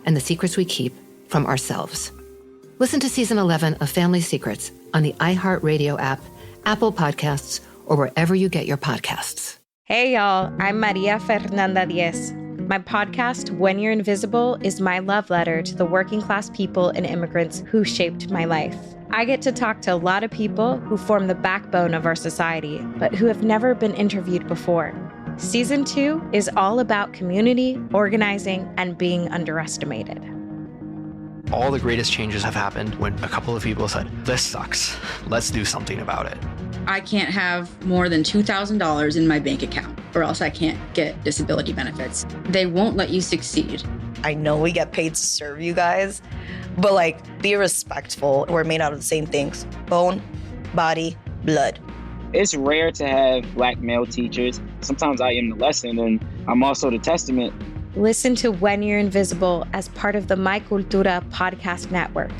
and the secrets we keep from ourselves. Listen to Season 11 of Family Secrets on the iHeartRadio app, Apple Podcasts, or wherever you get your podcasts. Hey, y'all. I'm Maria Fernanda Diez. My podcast, When You're Invisible, is my love letter to the working class people and immigrants who shaped my life. I get to talk to a lot of people who form the backbone of our society, but who have never been interviewed before. Season 2 is all about community, organizing, and being underestimated. All the greatest changes have happened when a couple of people said, this sucks. Let's do something about it. I can't have more than $2,000 in my bank account, or else I can't get disability benefits. They won't let you succeed. I know we get paid to serve you guys, but be respectful. We're made out of the same things: bone, body, blood. It's rare to have Black male teachers. Sometimes I am the lesson, and I'm also the testament. Listen to When You're Invisible as part of the My Cultura podcast network.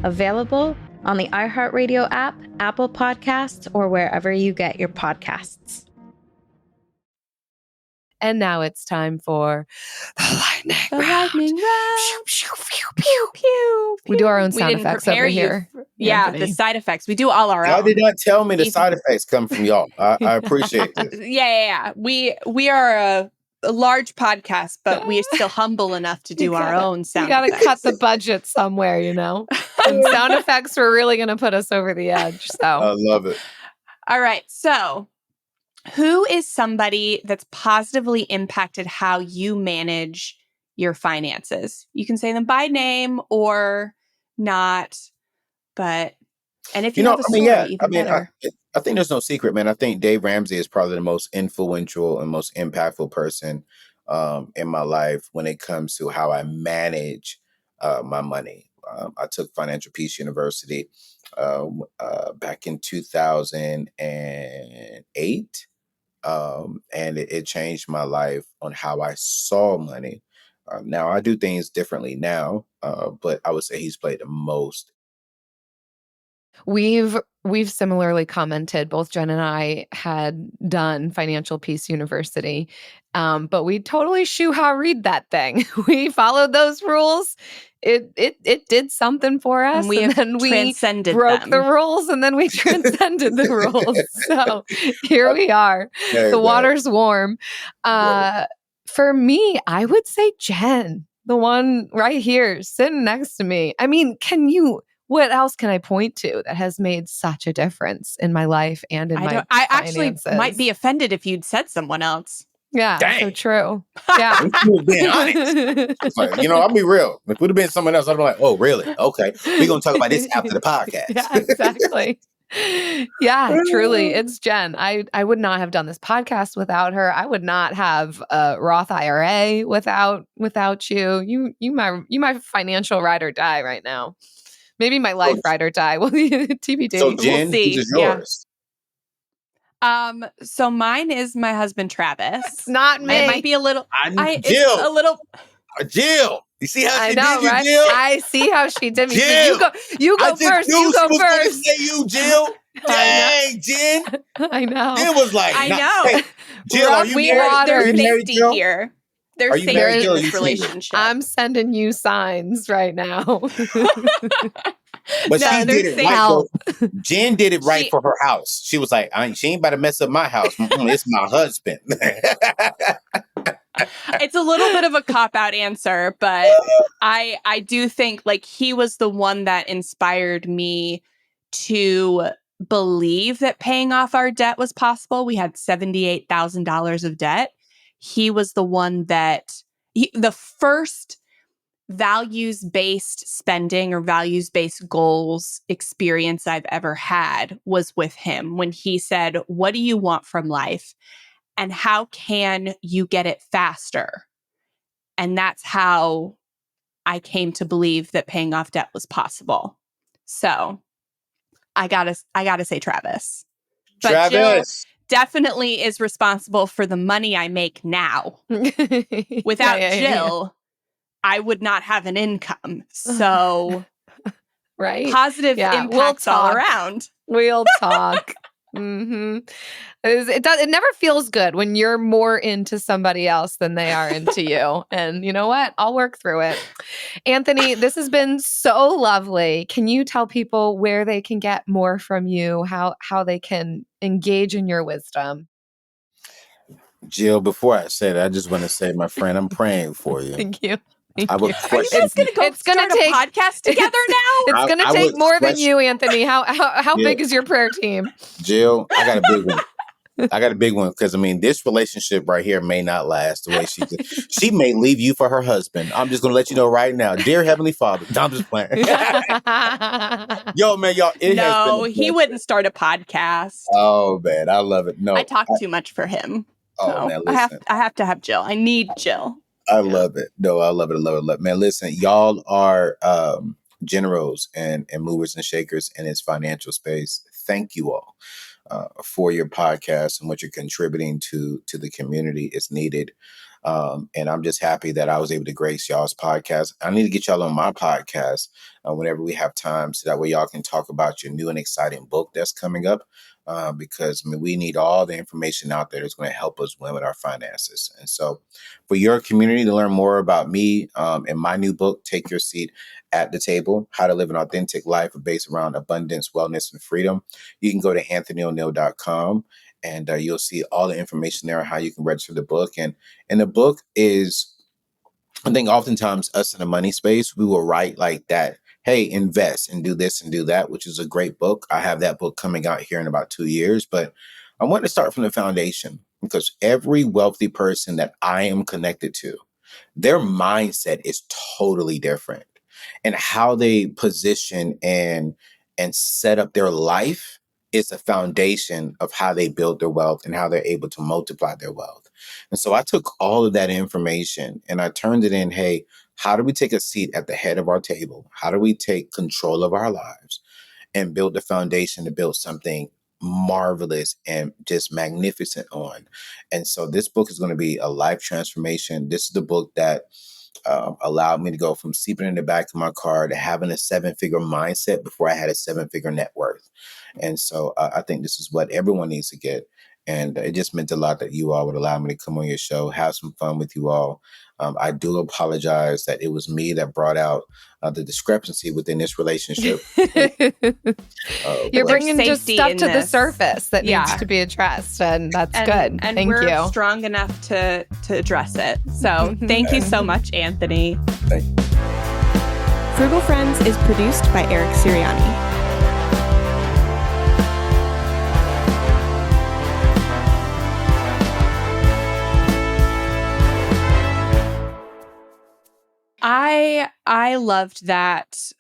Available on the iHeartRadio app, Apple Podcasts, or wherever you get your podcasts. And now it's time for the lightning round. Pew, pew, pew. We do our own sound effects over here. The side effects. We do all our Y'all own. did not tell me the side effects come from y'all. I appreciate this. Yeah. We are a large podcast, but we're still humble enough to do our own sound effects. You got to cut the budget somewhere, And sound effects were really going to put us over the edge. So I love it. All right. So who is somebody that's positively impacted how you manage your finances? You can say them by name or not, but, and if you have a story, even better. I think there's no secret, man. I think Dave Ramsey is probably the most influential and most impactful person in my life when it comes to how I manage my money. I took Financial Peace University back in 2008, and it changed my life on how I saw money. Now, I do things differently now, but I would say he's played the most. We've similarly commented, both Jen and I had done Financial Peace University, but we totally read that thing. We followed those rules. It did something for us. And then we transcended broke the rules, and then we transcended the rules. So here we are. The water's warm. For me, I would say Jen, the one right here sitting next to me. I mean, what else can I point to that has made such a difference in my life and in my I actually finances? might be offended if you'd said someone else. Yeah, Dang. so true. Yeah. Being honest. I'll be real. If it would have been someone else, I'd be like, oh, really? Okay. We're going to talk about this after the podcast. Yeah, exactly. Yeah, truly. It's Jen. I would not have done this podcast without her. I would not have a Roth IRA without you. You my financial ride or die right now. Maybe my life ride or die. Well, TBD. So Jen, we'll see. this is yours. So mine is my husband, Travis. It's not me. It might be a little. Jill. It's a little. Jill. You see how she know, did you, right? Jill? I see how she did me. Jill. So you go first. You go first. Say you, Jill. Dang, Jen. I know. Jill was like, I nah. know. Hey, Jill, are you married? There's married, safety Jill? here. There's Are you safety married, Jill, in or this you single? relationship. I'm sending you signs right now. But No, she did it there's right. Though. Jen did it right for her house. She was like, she ain't about to mess up my house. It's my husband. It's a little bit of a cop-out answer, but I do think like he was the one that inspired me to believe that paying off our debt was possible. We had $78,000 of debt. He was the one that the first values-based spending or values-based goals experience I've ever had was with him when he said, "What do you want from life? And how can you get it faster?" And that's how I came to believe that paying off debt was possible. So I gotta say Travis. But Travis. Jill definitely is responsible for the money I make now. Without Jill, I would not have an income. So right? Positive impacts all around. We'll talk. Mm-hmm. It never feels good when you're more into somebody else than they are into you. And you know what? I'll work through it. Anthony, this has been so lovely. Can you tell people where they can get more from you, how they can engage in your wisdom? Jill, before I say that, I just want to say, my friend, I'm praying for you. Thank you. I would Are you guys going to start a podcast together now? It's going to take more than you, Anthony. How big is your prayer team? Jill, I got a big one. I got a big one because, I mean, this relationship right here may not last the way she did. She may leave you for her husband. I'm just going to let you know right now. Dear Heavenly Father. I'm just playing. Yo, man, y'all. No, he wouldn't start a podcast. Oh, man. I love it. No, I talk too much for him. Oh, so man, listen. I have to have Jill. I need Jill. I love it. No, I love it. I love it. I love it. Man, listen, y'all are generals and movers and shakers in this financial space. Thank you all for your podcast and what you're contributing to the community. It's needed. And I'm just happy that I was able to grace y'all's podcast. I need to get y'all on my podcast whenever we have time, so that way y'all can talk about your new and exciting book that's coming up. Because I mean, we need all the information out there that's going to help us win with our finances. And so for your community to learn more about me and my new book, Take Your Seat at the Table, How to Live an Authentic Life Based Around Abundance, Wellness, and Freedom, you can go to anthonyoneil.com and you'll see all the information there on how you can register the book. And the book is, I think oftentimes us in the money space, we will write like that, hey, invest and do this and do that, which is a great book. I have that book coming out here in about 2 years, but I want to start from the foundation, because every wealthy person that I am connected to, their mindset is totally different, and how they position and set up their life is a foundation of how they build their wealth and how they're able to multiply their wealth. And so I took all of that information and I turned it in, hey, how do we take a seat at the head of our table? How do we take control of our lives and build the foundation to build something marvelous and just magnificent on? And so this book is going to be a life transformation. This is the book that allowed me to go from sleeping in the back of my car to having a 7-figure mindset before I had a 7-figure net worth. And so I think this is what everyone needs to get. And it just meant a lot that you all would allow me to come on your show, have some fun with you all. I do apologize that it was me that brought out the discrepancy within this relationship. You're bringing just stuff to the surface that needs to be addressed, and that's good. And Thank we're you. strong enough to address it. So thank you so much, Anthony. Thank you. Frugal Friends is produced by Eric Sirianni. I loved that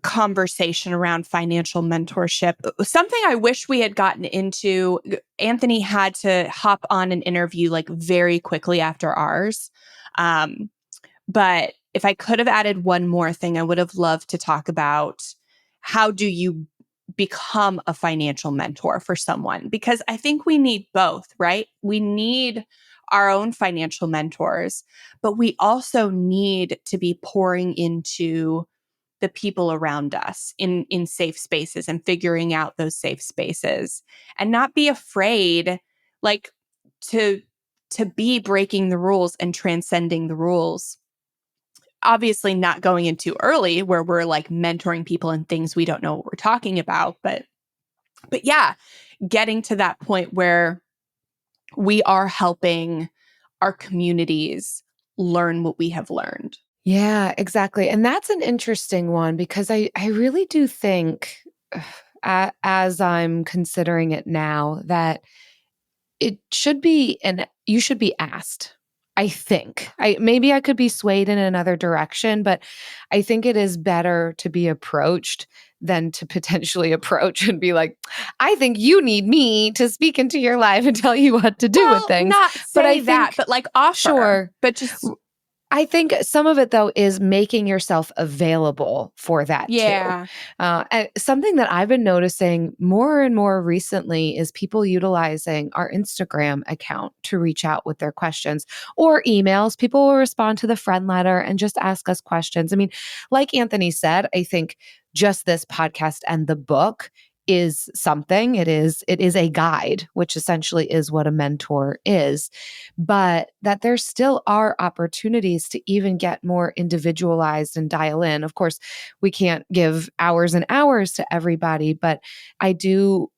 conversation around financial mentorship. Something I wish we had gotten into. Anthony had to hop on an interview like very quickly after ours. But if I could have added one more thing, I would have loved to talk about how do you become a financial mentor for someone, because I think we need both, right? We need our own financial mentors, but we also need to be pouring into the people around us in safe spaces and figuring out those safe spaces, and not be afraid, like, to be breaking the rules and transcending the rules. Obviously not going in too early where we're like mentoring people in things we don't know what we're talking about, but yeah, getting to that point where we are helping our communities learn what we have learned. Yeah, exactly. And that's an interesting one because I really do think, as I'm considering it now, that it should be, and you should be asked. I think maybe I could be swayed in another direction, but I think it is better to be approached than to potentially approach and be like, I think you need me to speak into your life and tell you what to do with things. Not say but I that, think, but like offer. Sure. But just, I think some of it, though, is making yourself available for that, yeah. too. And something that I've been noticing more and more recently is people utilizing our Instagram account to reach out with their questions, or emails. People will respond to the Friendletter and just ask us questions. I mean, like Anthony said, I think just this podcast and the book is something. It is a guide, which essentially is what a mentor is, but that there still are opportunities to even get more individualized and dial in. Of course, we can't give hours and hours to everybody, but I do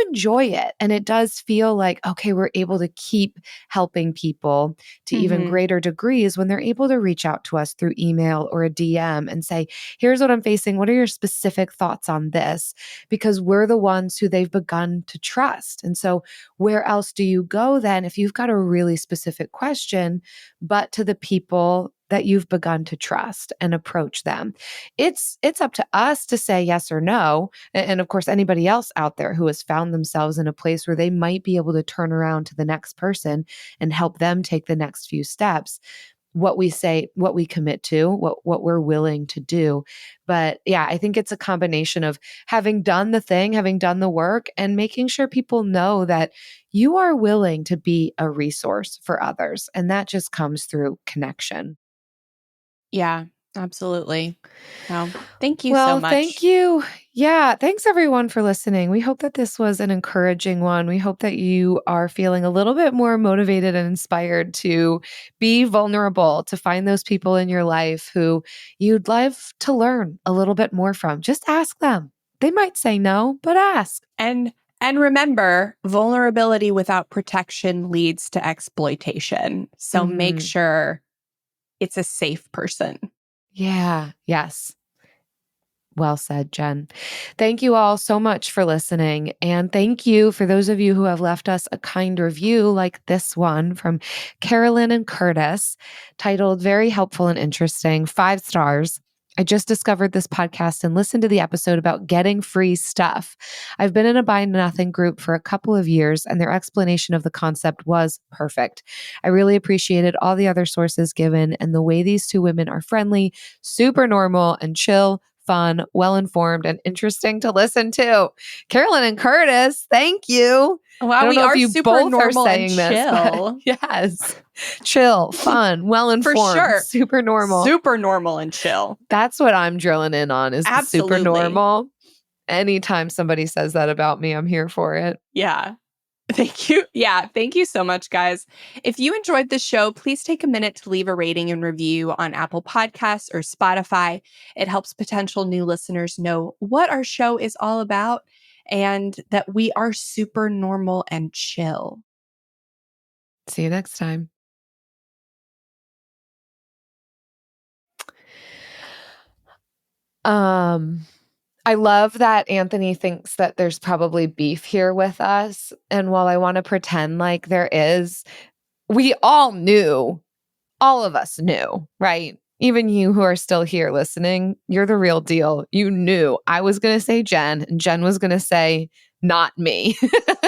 enjoy it. And it does feel like, okay, we're able to keep helping people to even greater degrees when they're able to reach out to us through email or a DM and say, here's what I'm facing. What are your specific thoughts on this? Because we're the ones who they've begun to trust. And so where else do you go then if you've got a really specific question, but to the people that you've begun to trust and approach them? It's up to us to say yes or no. And of course, anybody else out there who has found themselves in a place where they might be able to turn around to the next person and help them take the next few steps, what we say, what we commit to, what we're willing to do. But yeah, I think it's a combination of having done the thing, having done the work, and making sure people know that you are willing to be a resource for others. And that just comes through connection. Yeah, absolutely. Well, thank you so much. Thank you. Yeah, thanks everyone for listening. We hope that this was an encouraging one. We hope that you are feeling a little bit more motivated and inspired to be vulnerable, to find those people in your life who you'd love to learn a little bit more from. Just ask them. They might say no, but ask. And remember, vulnerability without protection leads to exploitation. So make sure it's a safe person. Yeah. Yes. Well said, Jen. Thank you all so much for listening. And thank you for those of you who have left us a kind review like this one from Carolyn and Curtis, titled Very Helpful and Interesting, 5 stars. I just discovered this podcast and listened to the episode about getting free stuff. I've been in a Buy Nothing group for a couple of years, and their explanation of the concept was perfect. I really appreciated all the other sources given and the way these two women are friendly, super normal, and chill, fun, well-informed, and interesting to listen to. Carolyn and Curtis, thank you. Wow, we are super normal and chill. Yes. Chill, fun, well-informed, For sure. super normal. Super normal and chill. That's what I'm drilling in on, is the super Absolutely. normal. Anytime somebody says that about me, I'm here for it. Yeah. Thank you. Yeah. Thank you so much, guys. If you enjoyed the show, please take a minute to leave a rating and review on Apple Podcasts or Spotify. It helps potential new listeners know what our show is all about and that we are super normal and chill. See you next time. I love that Anthony thinks that there's probably beef here with us. And while I want to pretend like there is, we all knew, all of us knew, right? Even you who are still here listening, you're the real deal. You knew I was going to say Jen, and Jen was going to say not me.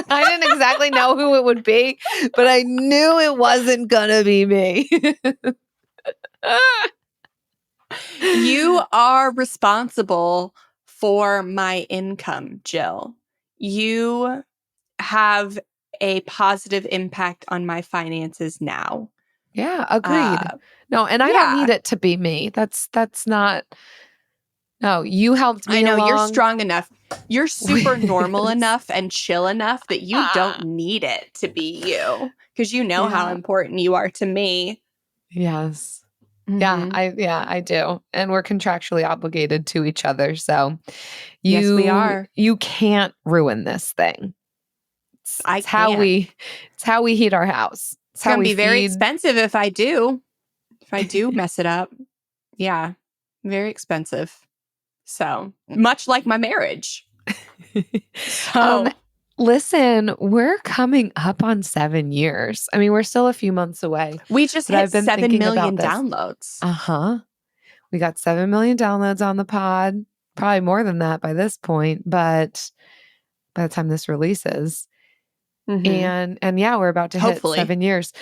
I didn't exactly know who it would be, but I knew it wasn't going to be me. You are responsible for my income, Jill. You have a positive impact on my finances now. Yeah, agreed. No, and I don't need it to be me. That's not. No, you helped me. I know you're along. strong enough. You're super normal enough and chill enough that you don't need it to be you, because you know how important you are to me. Yes. Yeah, I do. And we're contractually obligated to each other. So Yes, we are. You can't ruin this thing. It's how we heat our house. It's gonna be very expensive if I do mess it up. Yeah. Very expensive. So much like my marriage. Listen, we're coming up on 7 years. I mean, we're still a few months away. We just hit 7 million downloads. We got 7 million downloads on the pod. Probably more than that by this point, but by the time this releases. And yeah, we're about to hit 7 years.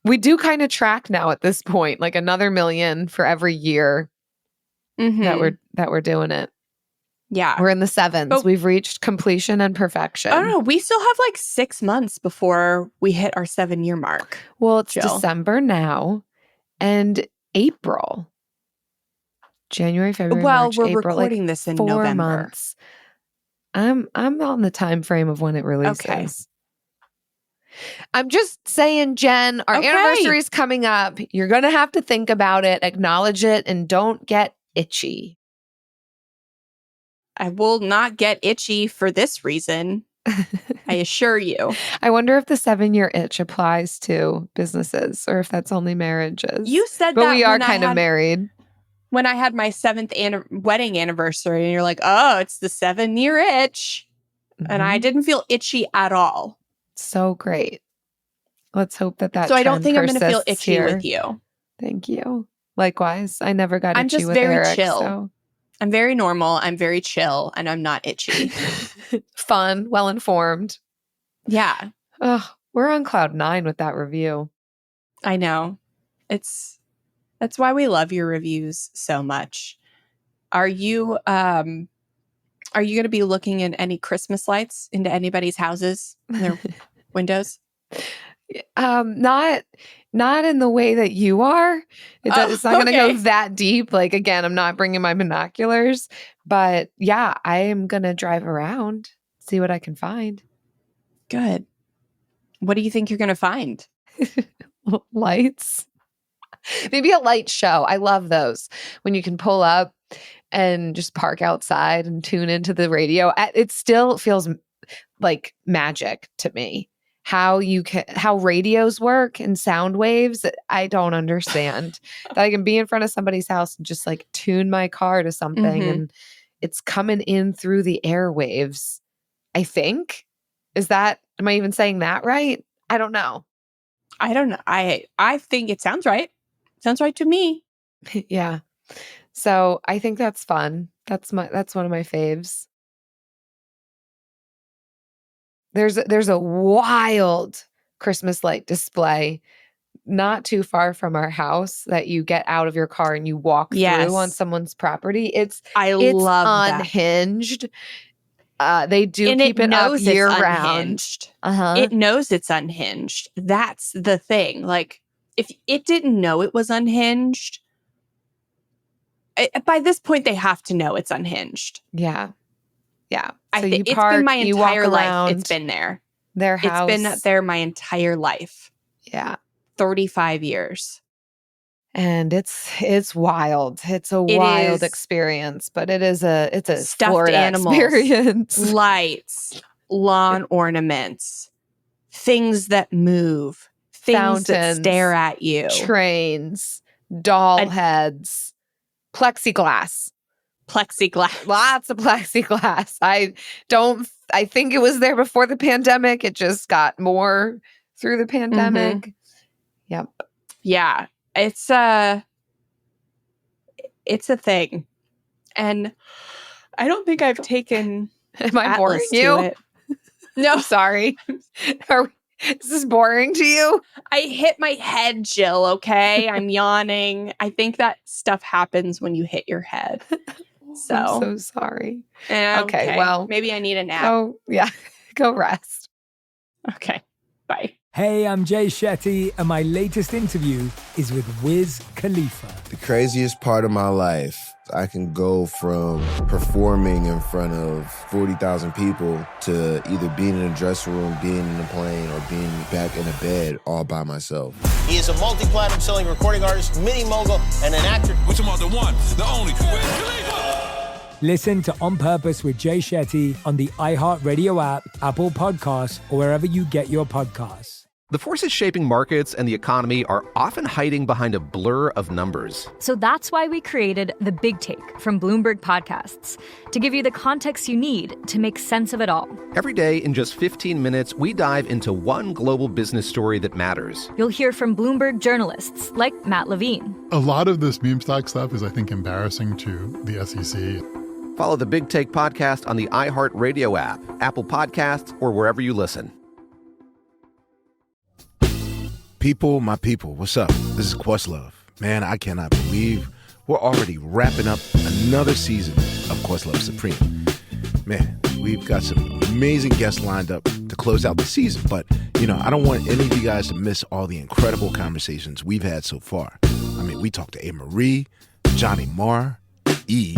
We do kind of track now at this point, like another million for every year that we're doing it. Yeah. We're in the sevens. But we've reached completion and perfection. I don't know. We still have like 6 months before we hit our 7-year mark. Well, it's December now and April. January, February, March, we're April. recording like this in 4 November. Months. I'm on the time frame of when it releases. Okay. I'm just saying, Jen, our anniversary is coming up. You're going to have to think about it, acknowledge it, and don't get itchy. I will not get itchy for this reason. I assure you. I wonder if the 7-year itch applies to businesses or if that's only marriages. You said but that we are when kind of married. When I had my 7th wedding anniversary, and you're like, oh, it's the 7-year itch. And I didn't feel itchy at all. So great. Let's hope that So I don't think I'm going to feel persists itchy here. with you. Thank you. Likewise. I never got itchy I'm just with very Eric, chill. so. I'm very normal. I'm very chill, and I'm not itchy. Fun, well-informed. Yeah. Oh, we're on cloud 9 with that review. I know. That's why we love your reviews so much. Are you going to be looking in any Christmas lights into anybody's houses, their windows? Not in the way that you are. It's not going to go that deep. Like, again, I'm not bringing my binoculars, but yeah, I am going to drive around, see what I can find. Good. What do you think you're going to find? Lights. Maybe a light show. I love those when you can pull up and just park outside and tune into the radio. It still feels like magic to me. How radios work and sound waves, I don't understand. That I can be in front of somebody's house and just like tune my car to something and it's coming in through the airwaves. I think. Am I even saying that right? I don't know. I don't know. I think it sounds right. Sounds right to me. Yeah. So I think that's fun. That's one of my faves. There's a wild Christmas light display not too far from our house that you get out of your car and you walk through on someone's property. It's love unhinged. They do keep it up year round. It knows it's unhinged. That's the thing. Like, if it didn't know it was unhinged, by this point they have to know it's unhinged. Yeah. Yeah. So you it's park, been my you walk entire life. around It's been there. Their house. It's been there my entire life. Yeah. 35 years. And it's wild. It's a wild experience, but it's a stuffed Florida animals, experience. Lights, lawn ornaments, things that move, things Fountains, that stare at you, trains, doll heads, plexiglass. Lots of plexiglass. I think it was there before the pandemic. It just got more through the pandemic. Yep. Yeah. It's a thing. And I don't think I've taken Am I boring Atlas you? to it. No, sorry. Is this boring to you? I hit my head, Jill, okay? I'm yawning. I think that stuff happens when you hit your head. So I'm so sorry. Okay, well, maybe I need a nap. Oh, yeah. Go rest. Okay, bye. Hey, I'm Jay Shetty, and my latest interview is with Wiz Khalifa. The craziest part of my life, I can go from performing in front of 40,000 people to either being in a dressing room, being in a plane, or being back in a bed all by myself. He is a multi-platinum selling recording artist, mini mogul, and an actor. We're talking about the one, the only, Wiz Khalifa. Listen to On Purpose with Jay Shetty on the iHeartRadio app, Apple Podcasts, or wherever you get your podcasts. The forces shaping markets and the economy are often hiding behind a blur of numbers. So that's why we created The Big Take from Bloomberg Podcasts, to give you the context you need to make sense of it all. Every day, in just 15 minutes, we dive into one global business story that matters. You'll hear from Bloomberg journalists like Matt Levine. A lot of this meme stock stuff is, I think, embarrassing to the SEC. Follow The Big Take podcast on the iHeartRadio app, Apple Podcasts, or wherever you listen. People, my people, what's up? This is Questlove. Man, I cannot believe we're already wrapping up another season of Questlove Supreme. Man, we've got some amazing guests lined up to close out the season, but, I don't want any of you guys to miss all the incredible conversations we've had so far. I mean, we talked to A. Marie, Johnny Marr, Eve,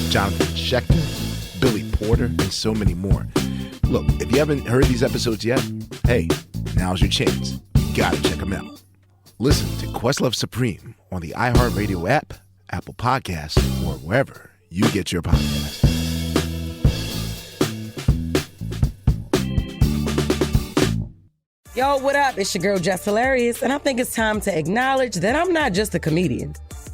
Jonathan Schechter, Billy Porter, and so many more. Look, if you haven't heard these episodes yet, hey, now's your chance. Gotta check them out. Listen to Questlove Supreme on the iHeartRadio app, Apple Podcasts, or wherever you get your podcasts. Yo, what up? It's your girl, Jess Hilarious, and I think it's time to acknowledge that I'm not just a comedian.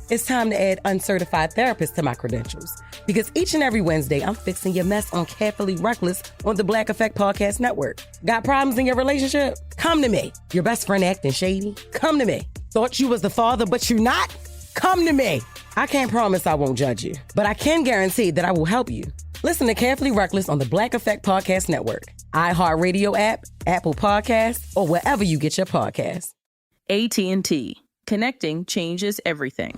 It's time to add uncertified therapist to my credentials. Because each and every Wednesday, I'm fixing your mess on Carefully Reckless on the Black Effect Podcast Network. Got problems in your relationship? Come to me. Your best friend acting shady? Come to me. Thought you was the father, but you not? Come to me. I can't promise I won't judge you, but I can guarantee that I will help you. Listen to Carefully Reckless on the Black Effect Podcast Network, iHeartRadio app, Apple Podcasts, or wherever you get your podcasts. AT&T. Connecting changes everything.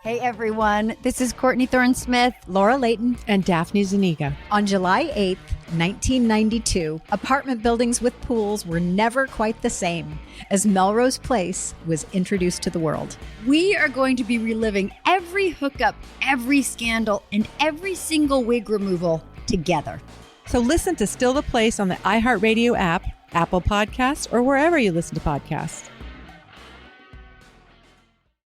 Hey everyone, this is Courtney Thorne-Smith, Laura Layton, and Daphne Zuniga. On July 8th, 1992, apartment buildings with pools were never quite the same as Melrose Place was introduced to the world. We are going to be reliving every hookup, every scandal, and every single wig removal together. So listen to Still the Place on the iHeartRadio app, Apple Podcasts, or wherever you listen to podcasts.